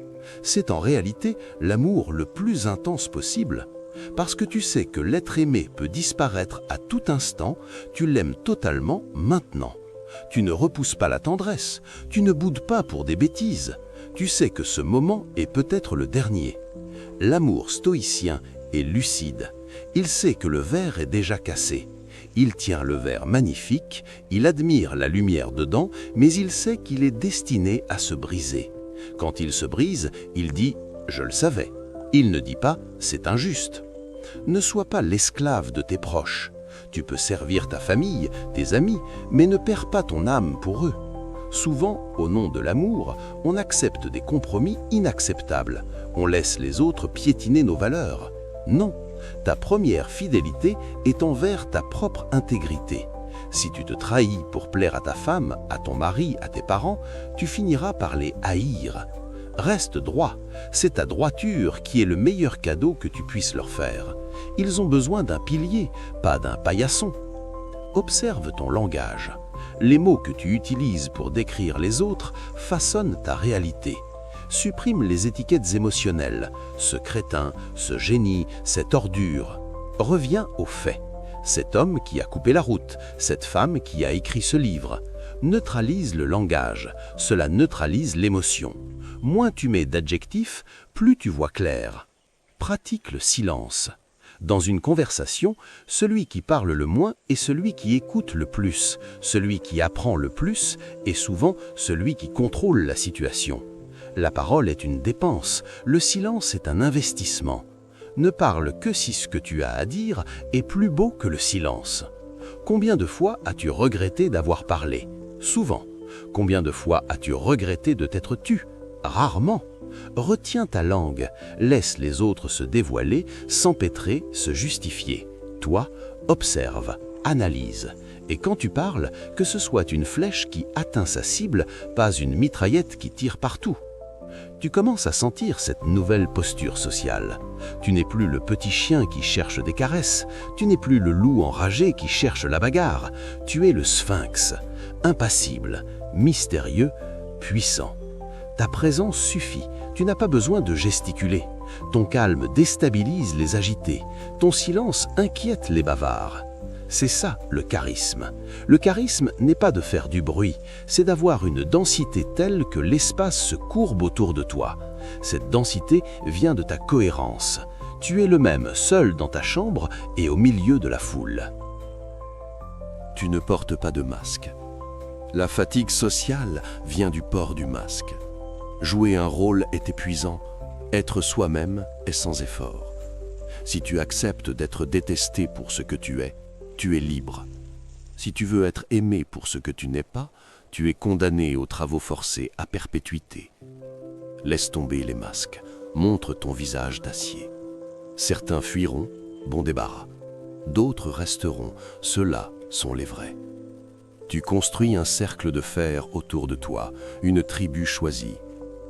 c'est en réalité l'amour le plus intense possible. Parce que tu sais que l'être aimé peut disparaître à tout instant, tu l'aimes totalement maintenant. Tu ne repousses pas la tendresse, tu ne boudes pas pour des bêtises. Tu sais que ce moment est peut-être le dernier. L'amour stoïcien est lucide. Il sait que le verre est déjà cassé. Il tient le verre magnifique, il admire la lumière dedans, mais il sait qu'il est destiné à se briser. Quand il se brise, il dit « je le savais ». Il ne dit pas « c'est injuste ». Ne sois pas l'esclave de tes proches. Tu peux servir ta famille, tes amis, mais ne perds pas ton âme pour eux. Souvent, au nom de l'amour, on accepte des compromis inacceptables. On laisse les autres piétiner nos valeurs. Non, ta première fidélité est envers ta propre intégrité. Si tu te trahis pour plaire à ta femme, à ton mari, à tes parents, tu finiras par les haïr. Reste droit, c'est ta droiture qui est le meilleur cadeau que tu puisses leur faire. Ils ont besoin d'un pilier, pas d'un paillasson. Observe ton langage. Les mots que tu utilises pour décrire les autres façonnent ta réalité. Supprime les étiquettes émotionnelles. Ce crétin, ce génie, cette ordure. Reviens aux faits. Cet homme qui a coupé la route, cette femme qui a écrit ce livre. Neutralise le langage. Cela neutralise l'émotion. Moins tu mets d'adjectifs, plus tu vois clair. Pratique le silence. Dans une conversation, celui qui parle le moins est celui qui écoute le plus. Celui qui apprend le plus est souvent celui qui contrôle la situation. La parole est une dépense, le silence est un investissement. Ne parle que si ce que tu as à dire est plus beau que le silence. Combien de fois as-tu regretté d'avoir parlé? Souvent. Combien de fois as-tu regretté de t'être tu? Rarement. Retiens ta langue, laisse les autres se dévoiler, s'empêtrer, se justifier. Toi, observe, analyse. Et quand tu parles, que ce soit une flèche qui atteint sa cible, pas une mitraillette qui tire partout. Tu commences à sentir cette nouvelle posture sociale. Tu n'es plus le petit chien qui cherche des caresses, tu n'es plus le loup enragé qui cherche la bagarre, tu es le sphinx, impassible, mystérieux, puissant. Ta présence suffit, tu n'as pas besoin de gesticuler. Ton calme déstabilise les agités, ton silence inquiète les bavards. C'est ça le charisme. Le charisme n'est pas de faire du bruit, c'est d'avoir une densité telle que l'espace se courbe autour de toi. Cette densité vient de ta cohérence. Tu es le même seul dans ta chambre et au milieu de la foule. Tu ne portes pas de masque. La fatigue sociale vient du port du masque. Jouer un rôle est épuisant, être soi-même est sans effort. Si tu acceptes d'être détesté pour ce que tu es libre. Si tu veux être aimé pour ce que tu n'es pas, tu es condamné aux travaux forcés à perpétuité. Laisse tomber les masques, montre ton visage d'acier. Certains fuiront, bon débarras. D'autres resteront, ceux-là sont les vrais. Tu construis un cercle de fer autour de toi, une tribu choisie.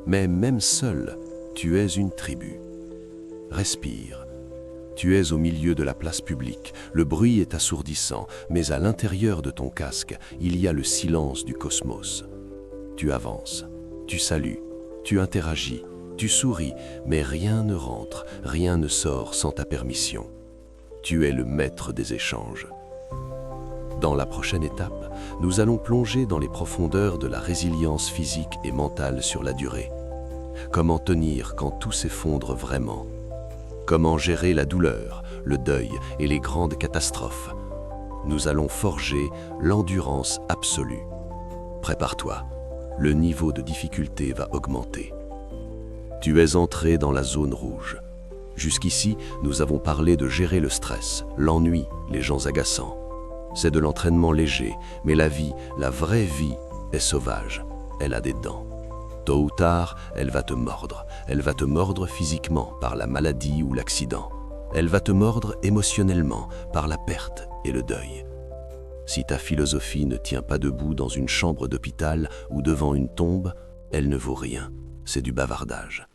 Mais même seul, tu es une tribu. Respire. Tu es au milieu de la place publique, le bruit est assourdissant, mais à l'intérieur de ton casque, il y a le silence du cosmos. Tu avances, tu salues, tu interagis, tu souris, mais rien ne rentre, rien ne sort sans ta permission. Tu es le maître des échanges. Dans la prochaine étape, nous allons plonger dans les profondeurs de la résilience physique et mentale sur la durée. Comment tenir quand tout s'effondre vraiment? Comment gérer la douleur, le deuil et les grandes catastrophes? Nous allons forger l'endurance absolue. Prépare-toi, le niveau de difficulté va augmenter. Tu es entré dans la zone rouge. Jusqu'ici, nous avons parlé de gérer le stress, l'ennui, les gens agaçants. C'est de l'entraînement léger, mais la vie, la vraie vie, est sauvage. Elle a des dents. Tôt ou tard, elle va te mordre. Elle va te mordre physiquement par la maladie ou l'accident. Elle va te mordre émotionnellement par la perte et le deuil. Si ta philosophie ne tient pas debout dans une chambre d'hôpital ou devant une tombe, elle ne vaut rien. C'est du bavardage.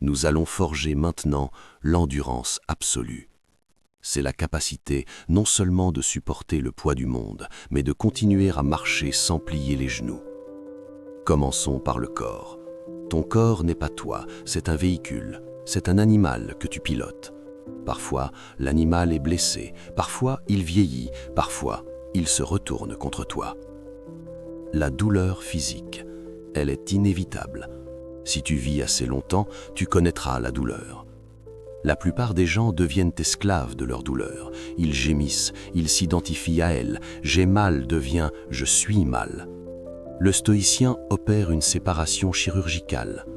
Nous allons forger maintenant l'endurance absolue. C'est la capacité non seulement de supporter le poids du monde, mais de continuer à marcher sans plier les genoux. Commençons par le corps. Ton corps n'est pas toi, c'est un véhicule, c'est un animal que tu pilotes. Parfois, l'animal est blessé, parfois il vieillit, parfois il se retourne contre toi. La douleur physique, elle est inévitable. Si tu vis assez longtemps, tu connaîtras la douleur. La plupart des gens deviennent esclaves de leur douleur. Ils gémissent, ils s'identifient à elle. J'ai mal devient je suis mal. Le stoïcien opère une séparation chirurgicale.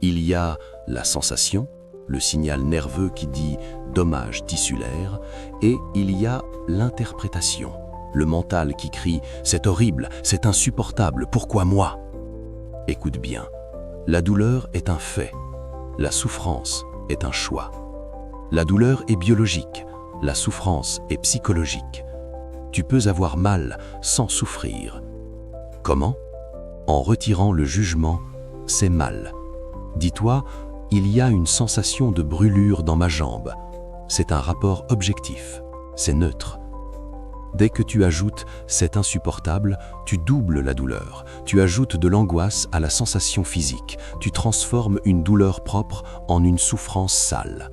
Il y a la sensation, le signal nerveux qui dit dommage tissulaire, et il y a l'interprétation, le mental qui crie c'est horrible, c'est insupportable, pourquoi moi? Écoute bien, la douleur est un fait, la souffrance est un choix. La douleur est biologique, la souffrance est psychologique. Tu peux avoir mal sans souffrir. Comment? En retirant le jugement, c'est mal. Dis-toi, il y a une sensation de brûlure dans ma jambe. C'est un rapport objectif, c'est neutre. Dès que tu ajoutes « c'est insupportable », tu doubles la douleur. Tu ajoutes de l'angoisse à la sensation physique. Tu transformes une douleur propre en une souffrance sale.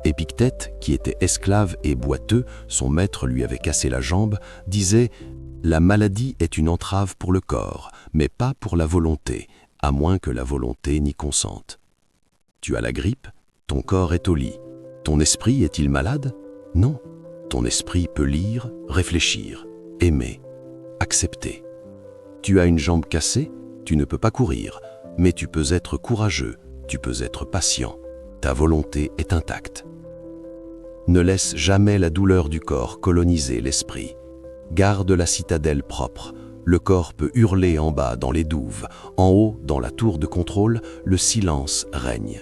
Épictète, qui était esclave et boiteux, son maître lui avait cassé la jambe, disait « La maladie est une entrave pour le corps, mais pas pour la volonté, à moins que la volonté n'y consente. » Tu as la grippe, ton corps est au lit. Ton esprit est-il malade? Non. Ton esprit peut lire, réfléchir, aimer, accepter. Tu as une jambe cassée, tu ne peux pas courir, mais tu peux être courageux, tu peux être patient. Ta volonté est intacte. Ne laisse jamais la douleur du corps coloniser l'esprit. Garde la citadelle propre. Le corps peut hurler en bas dans les douves. En haut, dans la tour de contrôle, le silence règne.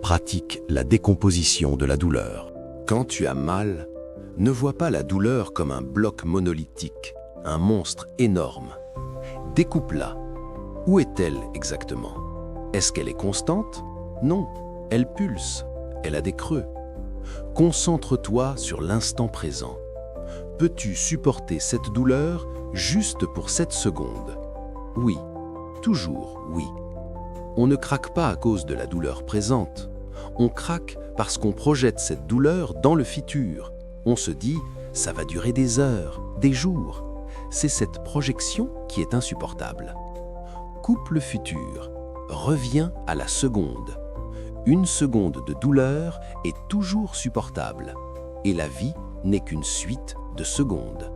Pratique la décomposition de la douleur. Quand tu as mal, ne vois pas la douleur comme un bloc monolithique, un monstre énorme. Découpe-la. Où est-elle exactement? Est-ce qu'elle est constante? Non, elle pulse, elle a des creux. Concentre-toi sur l'instant présent. Peux-tu supporter cette douleur juste pour 7 secondes? Oui, toujours oui. On ne craque pas à cause de la douleur présente. On craque parce qu'on projette cette douleur dans le futur. On se dit, ça va durer des heures, des jours. C'est cette projection qui est insupportable. Coupe le futur, reviens à la seconde. Une seconde de douleur est toujours supportable. Et la vie n'est qu'une suite de secondes.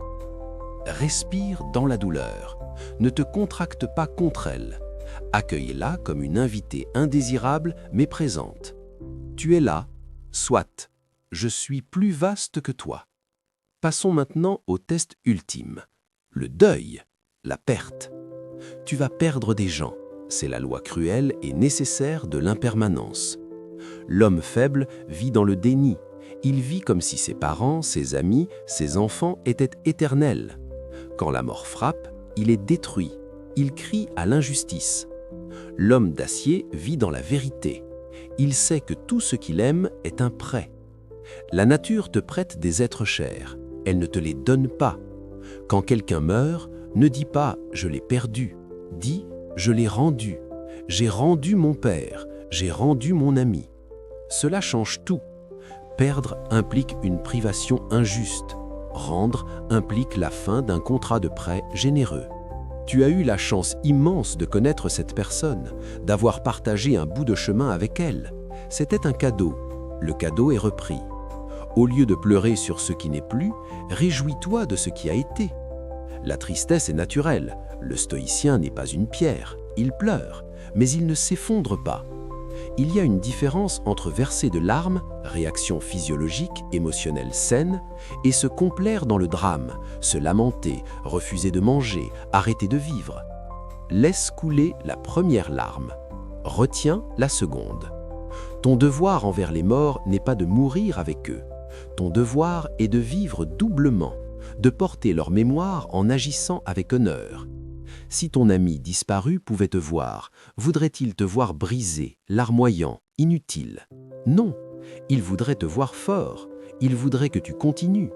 Respire dans la douleur. Ne te contracte pas contre elle. Accueille-la comme une invitée indésirable mais présente. Tu es là, soit. Je suis plus vaste que toi. Passons maintenant au test ultime. Le deuil, la perte. Tu vas perdre des gens. C'est la loi cruelle et nécessaire de l'impermanence. L'homme faible vit dans le déni. Il vit comme si ses parents, ses amis, ses enfants étaient éternels. Quand la mort frappe, il est détruit. Il crie à l'injustice. L'homme d'acier vit dans la vérité. Il sait que tout ce qu'il aime est un prêt. La nature te prête des êtres chers. Elle ne te les donne pas. Quand quelqu'un meurt, ne dis pas « je l'ai perdu ». Dis « je l'ai rendu ». J'ai rendu mon père, j'ai rendu mon ami. Cela change tout. Perdre implique une privation injuste. Rendre implique la fin d'un contrat de prêt généreux. Tu as eu la chance immense de connaître cette personne, d'avoir partagé un bout de chemin avec elle. C'était un cadeau. Le cadeau est repris. Au lieu de pleurer sur ce qui n'est plus, réjouis-toi de ce qui a été. La tristesse est naturelle. Le stoïcien n'est pas une pierre. Il pleure, mais il ne s'effondre pas. Il y a une différence entre verser de larmes, réaction physiologique, émotionnelle saine, et se complaire dans le drame, se lamenter, refuser de manger, arrêter de vivre. Laisse couler la première larme. Retiens la seconde. Ton devoir envers les morts n'est pas de mourir avec eux. Ton devoir est de vivre doublement, de porter leur mémoire en agissant avec honneur. Si ton ami disparu pouvait te voir, voudrait-il te voir brisé, larmoyant, inutile? Non, il voudrait te voir fort, il voudrait que tu continues.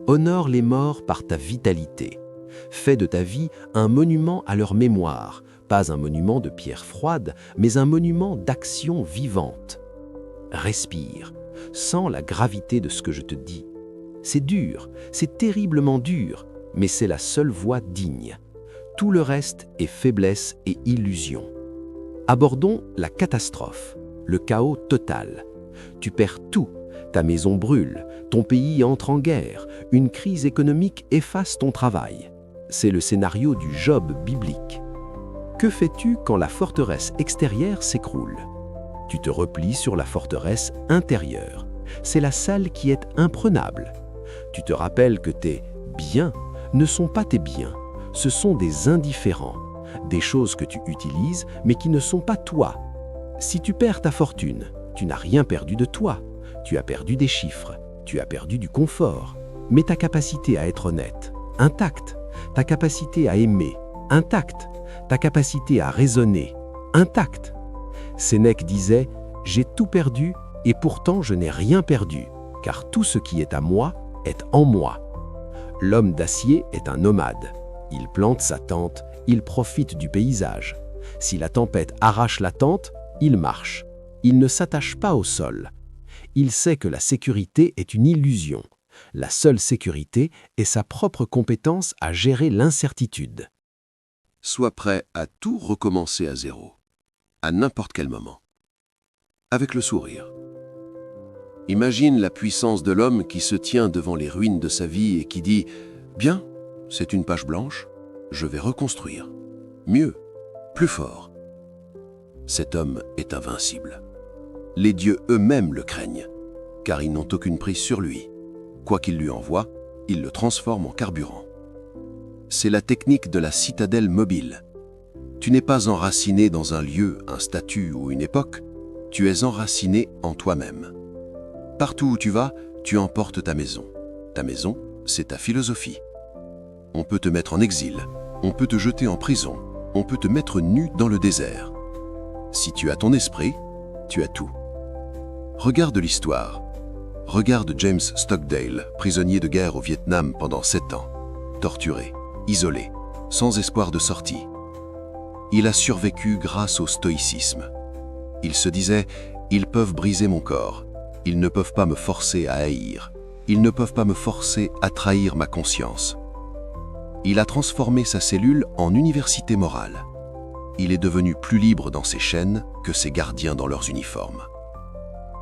Honore les morts par ta vitalité. Fais de ta vie un monument à leur mémoire, pas un monument de pierre froide, mais un monument d'action vivante. Respire, sens la gravité de ce que je te dis. C'est dur, c'est terriblement dur, mais c'est la seule voie digne. Tout le reste est faiblesse et illusion. Abordons la catastrophe, le chaos total. Tu perds tout, ta maison brûle, ton pays entre en guerre, une crise économique efface ton travail. C'est le scénario du Job biblique. Que fais-tu quand la forteresse extérieure s'écroule? Tu te replies sur la forteresse intérieure. C'est la salle qui est imprenable. Tu te rappelles que tes « biens » ne sont pas tes biens. Ce sont des indifférents, des choses que tu utilises mais qui ne sont pas toi. Si tu perds ta fortune, tu n'as rien perdu de toi. Tu as perdu des chiffres, tu as perdu du confort. Mais ta capacité à être honnête, intacte. Ta capacité à aimer, intacte. Ta capacité à raisonner, intacte. Sénèque disait « J'ai tout perdu et pourtant je n'ai rien perdu, car tout ce qui est à moi est en moi. » L'homme d'acier est un nomade. Il plante sa tente, il profite du paysage. Si la tempête arrache la tente, il marche. Il ne s'attache pas au sol. Il sait que la sécurité est une illusion. La seule sécurité est sa propre compétence à gérer l'incertitude. Sois prêt à tout recommencer à zéro, à n'importe quel moment. Avec le sourire. Imagine la puissance de l'homme qui se tient devant les ruines de sa vie et qui dit « Bien, c'est une page blanche, je vais reconstruire. Mieux, plus fort. » Cet homme est invincible. Les dieux eux-mêmes le craignent, car ils n'ont aucune prise sur lui. Quoi qu'il lui envoie, il le transforme en carburant. C'est la technique de la citadelle mobile. Tu n'es pas enraciné dans un lieu, un statut ou une époque, tu es enraciné en toi-même. Partout où tu vas, tu emportes ta maison. Ta maison, c'est ta philosophie. On peut te mettre en exil, on peut te jeter en prison, on peut te mettre nu dans le désert. Si tu as ton esprit, tu as tout. Regarde l'histoire. Regarde James Stockdale, prisonnier de guerre au Vietnam pendant 7 ans, torturé, isolé, sans espoir de sortie. Il a survécu grâce au stoïcisme. Il se disait « Ils peuvent briser mon corps, ils ne peuvent pas me forcer à haïr, ils ne peuvent pas me forcer à trahir ma conscience. » Il a transformé sa cellule en université morale. Il est devenu plus libre dans ses chaînes que ses gardiens dans leurs uniformes.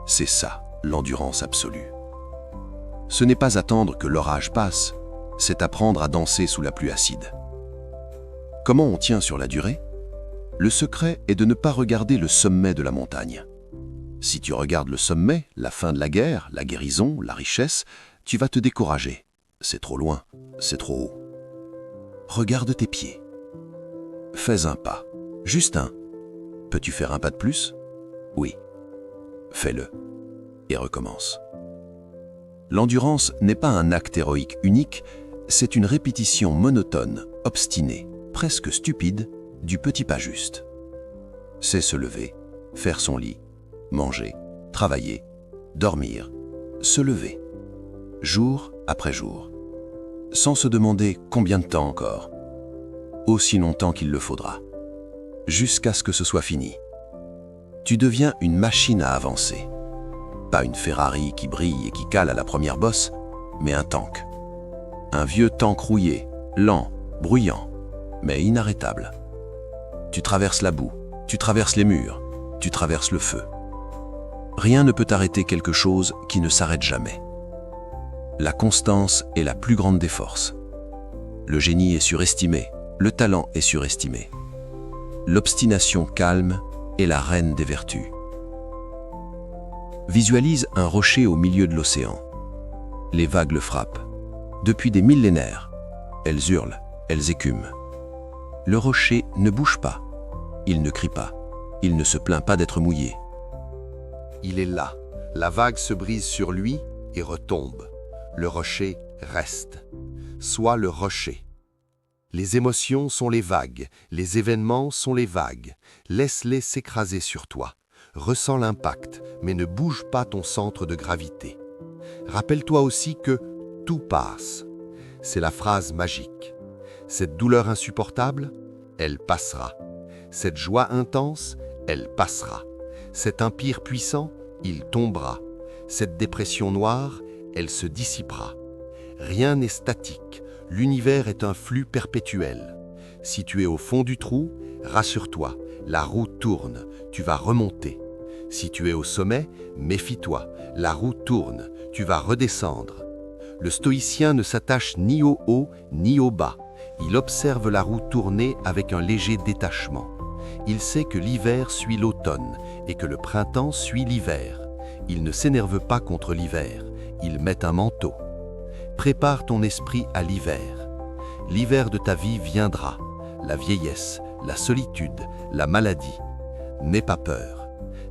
C'est ça, l'endurance absolue. Ce n'est pas attendre que l'orage passe, c'est apprendre à danser sous la pluie acide. Comment on tient sur la durée ? Le secret est de ne pas regarder le sommet de la montagne. Si tu regardes le sommet, la fin de la guerre, la guérison, la richesse, tu vas te décourager. C'est trop loin, c'est trop haut. Regarde tes pieds. Fais un pas, juste un. Peux-tu faire un pas de plus ? Oui. Fais-le et recommence. L'endurance n'est pas un acte héroïque unique, c'est une répétition monotone, obstinée, presque stupide, du petit pas juste. C'est se lever, faire son lit, manger, travailler, dormir, se lever, jour après jour, sans se demander combien de temps encore, aussi longtemps qu'il le faudra, jusqu'à ce que ce soit fini. Tu deviens une machine à avancer. Pas une Ferrari qui brille et qui cale à la première bosse, mais un tank. Un vieux tank rouillé, lent, bruyant, mais inarrêtable. Tu traverses la boue, tu traverses les murs, tu traverses le feu. Rien ne peut arrêter quelque chose qui ne s'arrête jamais. La constance est la plus grande des forces. Le génie est surestimé, le talent est surestimé. L'obstination calme est la reine des vertus. Visualise un rocher au milieu de l'océan. Les vagues le frappent. Depuis des millénaires, elles hurlent, elles écument. Le rocher ne bouge pas. Il ne crie pas. Il ne se plaint pas d'être mouillé. Il est là. La vague se brise sur lui et retombe. Le rocher reste. Sois le rocher. Les émotions sont les vagues, les événements sont les vagues. Laisse-les s'écraser sur toi. Ressens l'impact, mais ne bouge pas ton centre de gravité. Rappelle-toi aussi que tout passe. C'est la phrase magique. Cette douleur insupportable, elle passera. Cette joie intense, elle passera. Cet empire puissant, il tombera. Cette dépression noire, elle se dissipera. Rien n'est statique. L'univers est un flux perpétuel. Si tu es au fond du trou, rassure-toi, la roue tourne, tu vas remonter. Si tu es au sommet, méfie-toi, la roue tourne, tu vas redescendre. Le stoïcien ne s'attache ni au haut ni au bas. Il observe la roue tourner avec un léger détachement. Il sait que l'hiver suit l'automne et que le printemps suit l'hiver. Il ne s'énerve pas contre l'hiver, il met un manteau. Prépare ton esprit à l'hiver. L'hiver de ta vie viendra, la vieillesse, la solitude, la maladie. N'aie pas peur.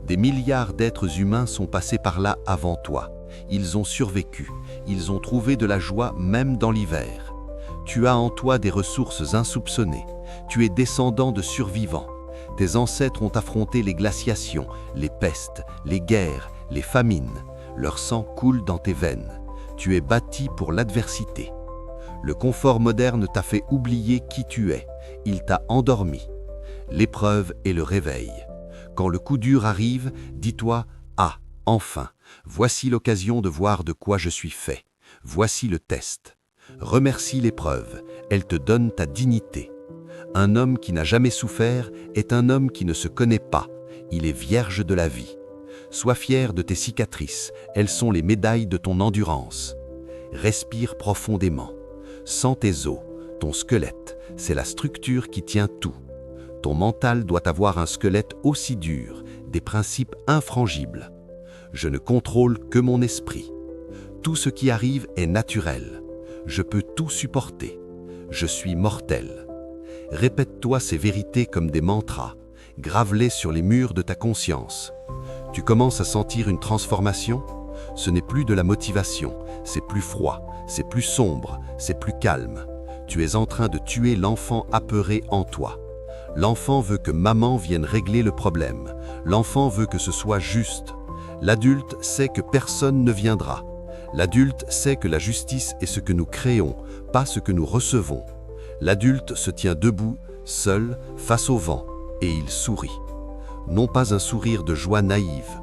Des milliards d'êtres humains sont passés par là avant toi. Ils ont survécu, ils ont trouvé de la joie même dans l'hiver. Tu as en toi des ressources insoupçonnées. Tu es descendant de survivants. Tes ancêtres ont affronté les glaciations, les pestes, les guerres, les famines. Leur sang coule dans tes veines. Tu es bâti pour l'adversité. Le confort moderne t'a fait oublier qui tu es. Il t'a endormi. L'épreuve est le réveil. Quand le coup dur arrive, dis-toi « Ah, enfin, voici l'occasion de voir de quoi je suis fait. Voici le test. » Remercie l'épreuve, elle te donne ta dignité. Un homme qui n'a jamais souffert est un homme qui ne se connaît pas. Il est vierge de la vie. Sois fier de tes cicatrices, elles sont les médailles de ton endurance. Respire profondément. Sens tes os, ton squelette, c'est la structure qui tient tout. Ton mental doit avoir un squelette aussi dur, des principes infrangibles. Je ne contrôle que mon esprit. Tout ce qui arrive est naturel. Je peux tout supporter. Je suis mortel. Répète-toi ces vérités comme des mantras. Grave-les sur les murs de ta conscience. Tu commences à sentir une transformation? Ce n'est plus de la motivation, c'est plus froid, c'est plus sombre, c'est plus calme. Tu es en train de tuer l'enfant apeuré en toi. L'enfant veut que maman vienne régler le problème. L'enfant veut que ce soit juste. L'adulte sait que personne ne viendra. L'adulte sait que la justice est ce que nous créons, pas ce que nous recevons. L'adulte se tient debout, seul, face au vent, et il sourit. Non pas un sourire de joie naïve,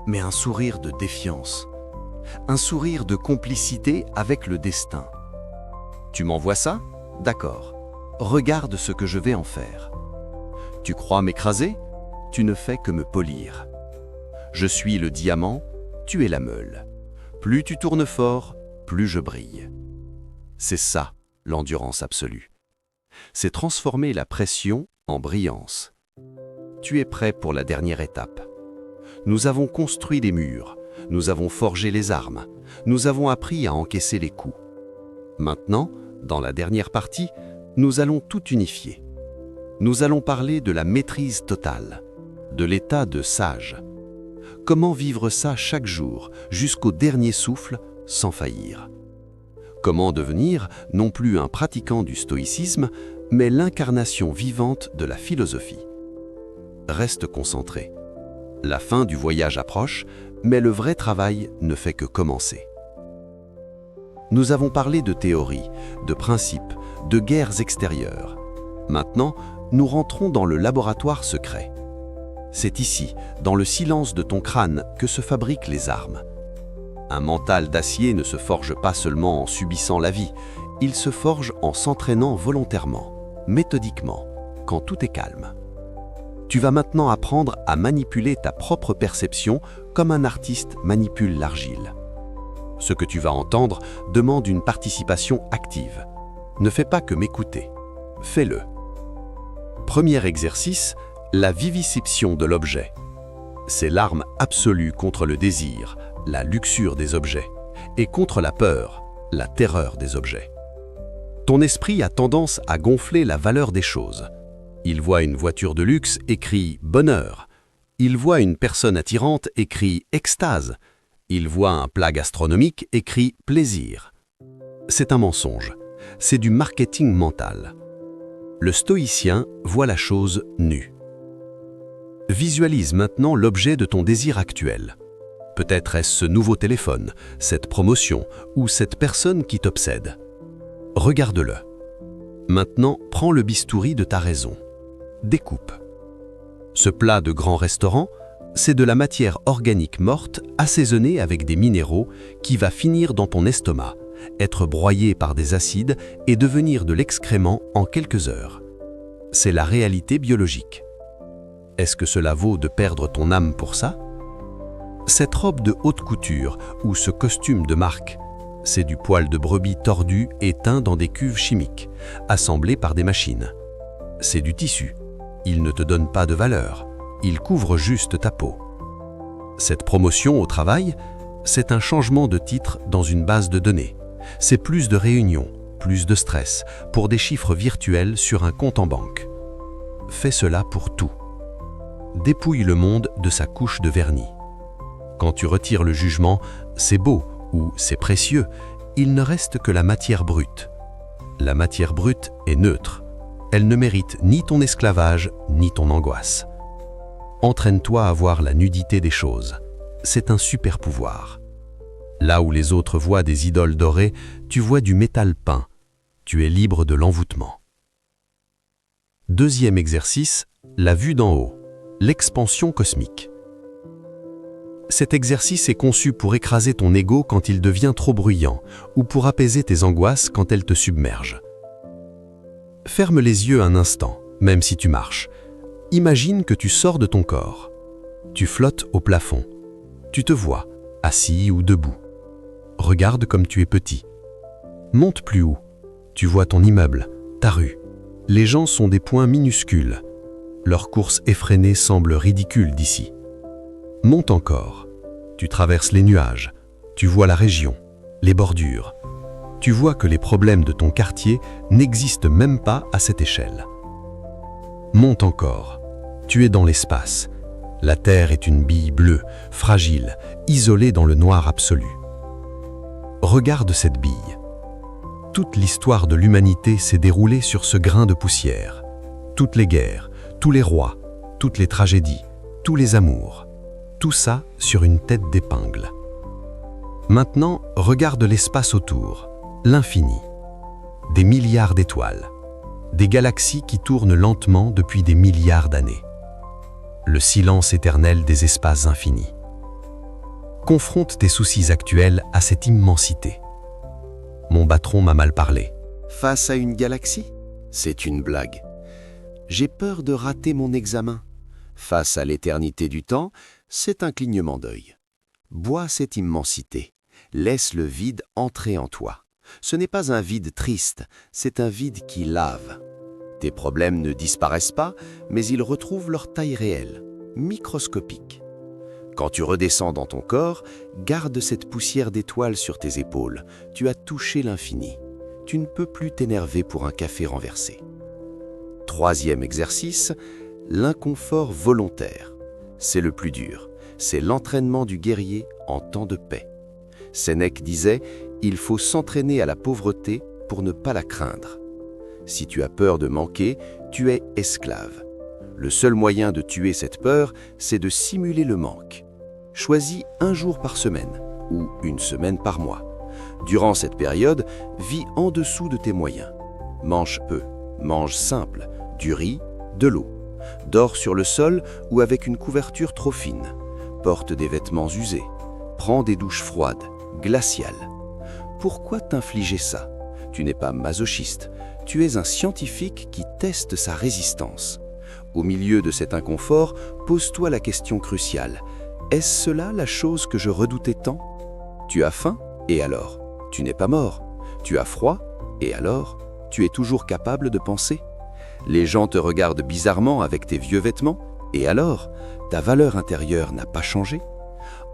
mais un sourire de défiance. Un sourire de complicité avec le destin. Tu m'envoies ça? D'accord. Regarde ce que je vais en faire. Tu crois m'écraser? Tu ne fais que me polir. Je suis le diamant, tu es la meule. Plus tu tournes fort, plus je brille. C'est ça, l'endurance absolue. C'est transformer la pression en brillance. Tu es prêt pour la dernière étape. Nous avons construit les murs, nous avons forgé les armes, nous avons appris à encaisser les coups. Maintenant, dans la dernière partie, nous allons tout unifier. Nous allons parler de la maîtrise totale, de l'état de sage. Comment vivre ça chaque jour, jusqu'au dernier souffle, sans faillir. Comment devenir non plus un pratiquant du stoïcisme, mais l'incarnation vivante de la philosophie. Reste concentré. La fin du voyage approche, mais le vrai travail ne fait que commencer. Nous avons parlé de théorie, de principes, de guerres extérieures. Maintenant, nous rentrons dans le laboratoire secret. C'est ici, dans le silence de ton crâne, que se fabriquent les armes. Un mental d'acier ne se forge pas seulement en subissant la vie, il se forge en s'entraînant volontairement, méthodiquement, quand tout est calme. Tu vas maintenant apprendre à manipuler ta propre perception comme un artiste manipule l'argile. Ce que tu vas entendre demande une participation active. Ne fais pas que m'écouter. Fais-le. Premier exercice, la vivisection de l'objet. C'est l'arme absolue contre le désir, la luxure des objets, et contre la peur, la terreur des objets. Ton esprit a tendance à gonfler la valeur des choses. Il voit une voiture de luxe et crie « bonheur ». Il voit une personne attirante et crie « extase ». Il voit un plat gastronomique et crie « plaisir ». C'est un mensonge. C'est du marketing mental. Le stoïcien voit la chose nue. Visualise maintenant l'objet de ton désir actuel. Peut-être est-ce ce nouveau téléphone, cette promotion ou cette personne qui t'obsède. Regarde-le. Maintenant, prends le bistouri de ta raison. Découpe. Ce plat de grand restaurant, c'est de la matière organique morte assaisonnée avec des minéraux qui va finir dans ton estomac, être broyé par des acides et devenir de l'excrément en quelques heures. C'est la réalité biologique. Est-ce que cela vaut de perdre ton âme pour ça? Cette robe de haute couture ou ce costume de marque, c'est du poil de brebis tordu et teint dans des cuves chimiques, assemblé par des machines. C'est du tissu. Il ne te donne pas de valeur. Il couvre juste ta peau. Cette promotion au travail, c'est un changement de titre dans une base de données. C'est plus de réunions, plus de stress, pour des chiffres virtuels sur un compte en banque. Fais cela pour tout. Dépouille le monde de sa couche de vernis. Quand tu retires le jugement, c'est beau ou c'est précieux, il ne reste que la matière brute. La matière brute est neutre. Elle ne mérite ni ton esclavage, ni ton angoisse. Entraîne-toi à voir la nudité des choses. C'est un super pouvoir. Là où les autres voient des idoles dorées, tu vois du métal peint. Tu es libre de l'envoûtement. Deuxième exercice, la vue d'en haut, l'expansion cosmique. Cet exercice est conçu pour écraser ton ego quand il devient trop bruyant ou pour apaiser tes angoisses quand elles te submergent. Ferme les yeux un instant, même si tu marches. Imagine que tu sors de ton corps. Tu flottes au plafond. Tu te vois, assis ou debout. Regarde comme tu es petit. Monte plus haut. Tu vois ton immeuble, ta rue. Les gens sont des points minuscules. Leur course effrénée semble ridicule d'ici. Monte encore. Tu traverses les nuages. Tu vois la région, les bordures. Tu vois que les problèmes de ton quartier n'existent même pas à cette échelle. Monte encore. Tu es dans l'espace. La Terre est une bille bleue, fragile, isolée dans le noir absolu. Regarde cette bille. Toute l'histoire de l'humanité s'est déroulée sur ce grain de poussière. Toutes les guerres, tous les rois, toutes les tragédies, tous les amours. Tout ça sur une tête d'épingle. Maintenant, regarde l'espace autour, l'infini. Des milliards d'étoiles. Des galaxies qui tournent lentement depuis des milliards d'années. Le silence éternel des espaces infinis. Confronte tes soucis actuels à cette immensité. Mon patron m'a mal parlé. Face à une galaxie? C'est une blague. J'ai peur de rater mon examen. Face à l'éternité du temps, c'est un clignement d'œil. Bois cette immensité. Laisse le vide entrer en toi. Ce n'est pas un vide triste, c'est un vide qui lave. Tes problèmes ne disparaissent pas, mais ils retrouvent leur taille réelle, microscopique. Quand tu redescends dans ton corps, garde cette poussière d'étoiles sur tes épaules. Tu as touché l'infini. Tu ne peux plus t'énerver pour un café renversé. Troisième exercice, l'inconfort volontaire. C'est le plus dur. C'est l'entraînement du guerrier en temps de paix. Sénèque disait « Il faut s'entraîner à la pauvreté pour ne pas la craindre ». Si tu as peur de manquer, tu es esclave. Le seul moyen de tuer cette peur, c'est de simuler le manque. Choisis un jour par semaine ou une semaine par mois. Durant cette période, vis en dessous de tes moyens. Mange peu, mange simple, du riz, de l'eau. Dors sur le sol ou avec une couverture trop fine. Porte des vêtements usés. Prends des douches froides, glaciales. Pourquoi t'infliger ça? Tu n'es pas masochiste. Tu es un scientifique qui teste sa résistance. Au milieu de cet inconfort, pose-toi la question cruciale. Est-ce cela la chose que je redoutais tant? Tu as faim? Et alors? Tu n'es pas mort. Tu as froid? Et alors? Tu es toujours capable de penser? Les gens te regardent bizarrement avec tes vieux vêtements? Et alors? Ta valeur intérieure n'a pas changé?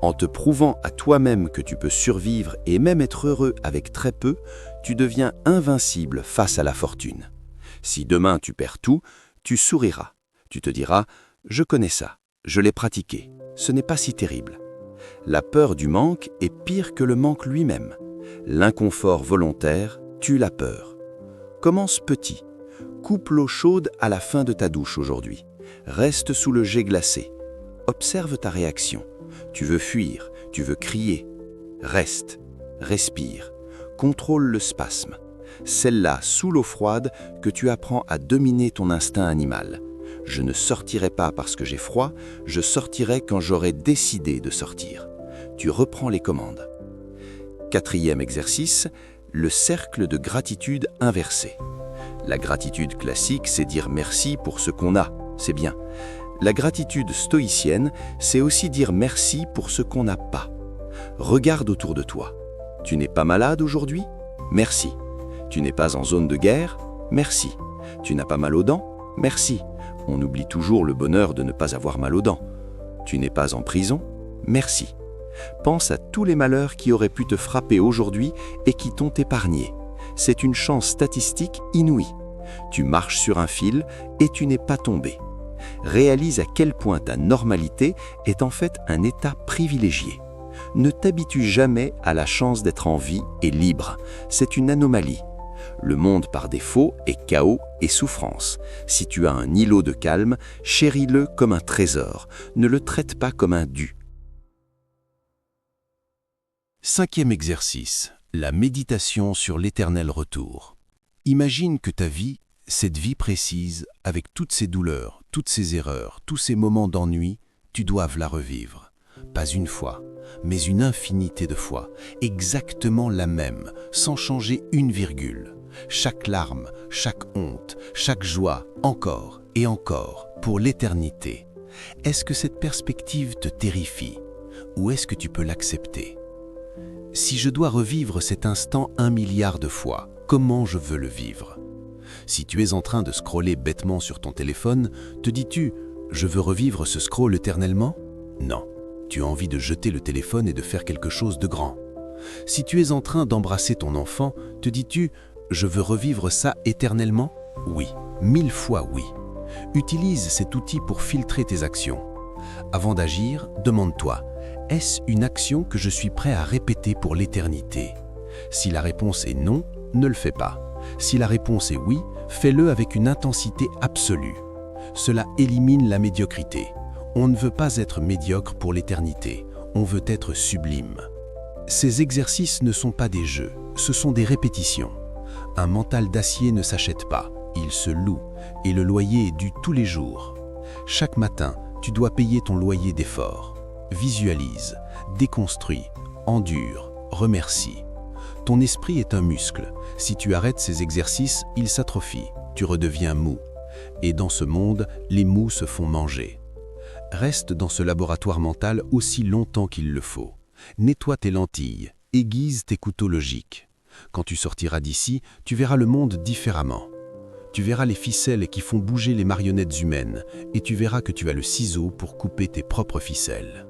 En te prouvant à toi-même que tu peux survivre et même être heureux avec très peu, tu deviens invincible face à la fortune. Si demain tu perds tout, tu souriras. Tu te diras « Je connais ça, je l'ai pratiqué, ce n'est pas si terrible ». La peur du manque est pire que le manque lui-même. L'inconfort volontaire tue la peur. Commence petit. Coupe l'eau chaude à la fin de ta douche aujourd'hui. Reste sous le jet glacé. Observe ta réaction. Tu veux fuir, tu veux crier. Reste, respire. Contrôle le spasme. C'est là, sous l'eau froide, que tu apprends à dominer ton instinct animal. Je ne sortirai pas parce que j'ai froid, je sortirai quand j'aurai décidé de sortir. Tu reprends les commandes. Quatrième exercice, le cercle de gratitude inversé. La gratitude classique, c'est dire merci pour ce qu'on a, c'est bien. La gratitude stoïcienne, c'est aussi dire merci pour ce qu'on n'a pas. Regarde autour de toi. Tu n'es pas malade aujourd'hui? Merci. Tu n'es pas en zone de guerre? Merci. Tu n'as pas mal aux dents? Merci. On oublie toujours le bonheur de ne pas avoir mal aux dents. Tu n'es pas en prison? Merci. Pense à tous les malheurs qui auraient pu te frapper aujourd'hui et qui t'ont épargné. C'est une chance statistique inouïe. Tu marches sur un fil et tu n'es pas tombé. Réalise à quel point ta normalité est en fait un état privilégié. Ne t'habitue jamais à la chance d'être en vie et libre. C'est une anomalie. Le monde par défaut est chaos et souffrance. Si tu as un îlot de calme, chéris-le comme un trésor. Ne le traite pas comme un dû. 5e exercice, la méditation sur l'éternel retour. Imagine que ta vie, cette vie précise, avec toutes ses douleurs, toutes ses erreurs, tous ses moments d'ennui, tu doives la revivre. Pas une fois, mais une infinité de fois, exactement la même, sans changer une virgule. Chaque larme, chaque honte, chaque joie, encore et encore, pour l'éternité. Est-ce que cette perspective te terrifie ou est-ce que tu peux l'accepter? Si je dois revivre cet instant 1 milliard de fois, comment je veux le vivre? Si tu es en train de scroller bêtement sur ton téléphone, te dis-tu « Je veux revivre ce scroll éternellement » ? Non, tu as envie de jeter le téléphone et de faire quelque chose de grand. Si tu es en train d'embrasser ton enfant, te dis-tu « Je veux revivre ça éternellement » ? Oui, 1000 fois oui. Utilise cet outil pour filtrer tes actions. Avant d'agir, demande-toi « Est-ce une action que je suis prêt à répéter pour l'éternité ?» Si la réponse est non, ne le fais pas. Si la réponse est oui, fais-le avec une intensité absolue. Cela élimine la médiocrité. On ne veut pas être médiocre pour l'éternité, on veut être sublime. Ces exercices ne sont pas des jeux, ce sont des répétitions. Un mental d'acier ne s'achète pas, il se loue, et le loyer est dû tous les jours. Chaque matin, tu dois payer ton loyer d'effort. Visualise, déconstruis, endure, remercie. Ton esprit est un muscle. Si tu arrêtes ces exercices, il s'atrophie, tu redeviens mou. Et dans ce monde, les mous se font manger. Reste dans ce laboratoire mental aussi longtemps qu'il le faut. Nettoie tes lentilles, aiguise tes couteaux logiques. Quand tu sortiras d'ici, tu verras le monde différemment. Tu verras les ficelles qui font bouger les marionnettes humaines et tu verras que tu as le ciseau pour couper tes propres ficelles.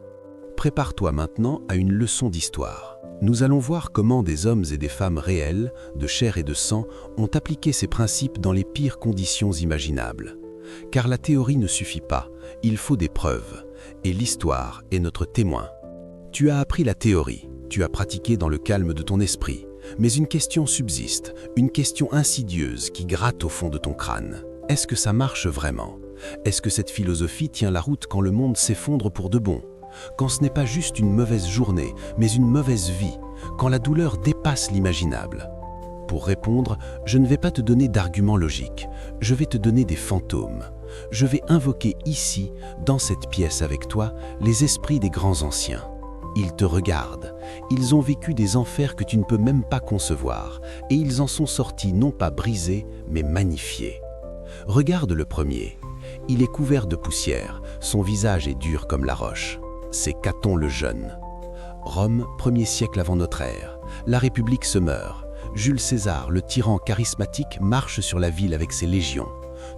Prépare-toi maintenant à une leçon d'histoire. Nous allons voir comment des hommes et des femmes réels, de chair et de sang, ont appliqué ces principes dans les pires conditions imaginables. Car la théorie ne suffit pas, il faut des preuves, et l'histoire est notre témoin. Tu as appris la théorie, tu as pratiqué dans le calme de ton esprit, mais une question subsiste, une question insidieuse qui gratte au fond de ton crâne. Est-ce que ça marche vraiment? Est-ce que cette philosophie tient la route quand le monde s'effondre pour de bon? Quand ce n'est pas juste une mauvaise journée, mais une mauvaise vie, quand la douleur dépasse l'imaginable? Pour répondre, je ne vais pas te donner d'arguments logiques, je vais te donner des fantômes. Je vais invoquer ici, dans cette pièce avec toi, les esprits des grands anciens. Ils te regardent, ils ont vécu des enfers que tu ne peux même pas concevoir, et ils en sont sortis non pas brisés, mais magnifiés. Regarde le premier, il est couvert de poussière, son visage est dur comme la roche. C'est Caton le Jeune. Rome, 1er siècle avant notre ère. La République se meurt. Jules César, le tyran charismatique, marche sur la ville avec ses légions.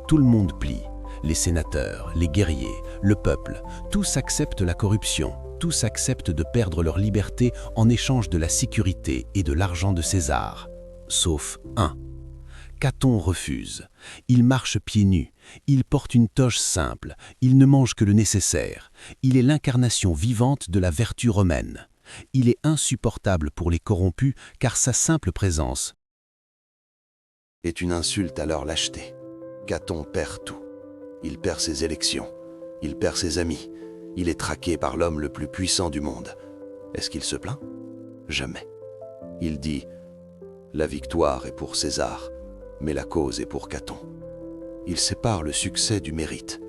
Tout le monde plie. Les sénateurs, les guerriers, le peuple, tous acceptent la corruption. Tous acceptent de perdre leur liberté en échange de la sécurité et de l'argent de César. Sauf un. Caton refuse. Il marche pieds nus. Il porte une toge simple. Il ne mange que le nécessaire. Il est l'incarnation vivante de la vertu romaine. Il est insupportable pour les corrompus car sa simple présence est une insulte à leur lâcheté. Caton perd tout. Il perd ses élections. Il perd ses amis. Il est traqué par l'homme le plus puissant du monde. Est-ce qu'il se plaint? Jamais. Il dit « La victoire est pour César, mais la cause est pour Caton. » Il sépare le succès du mérite.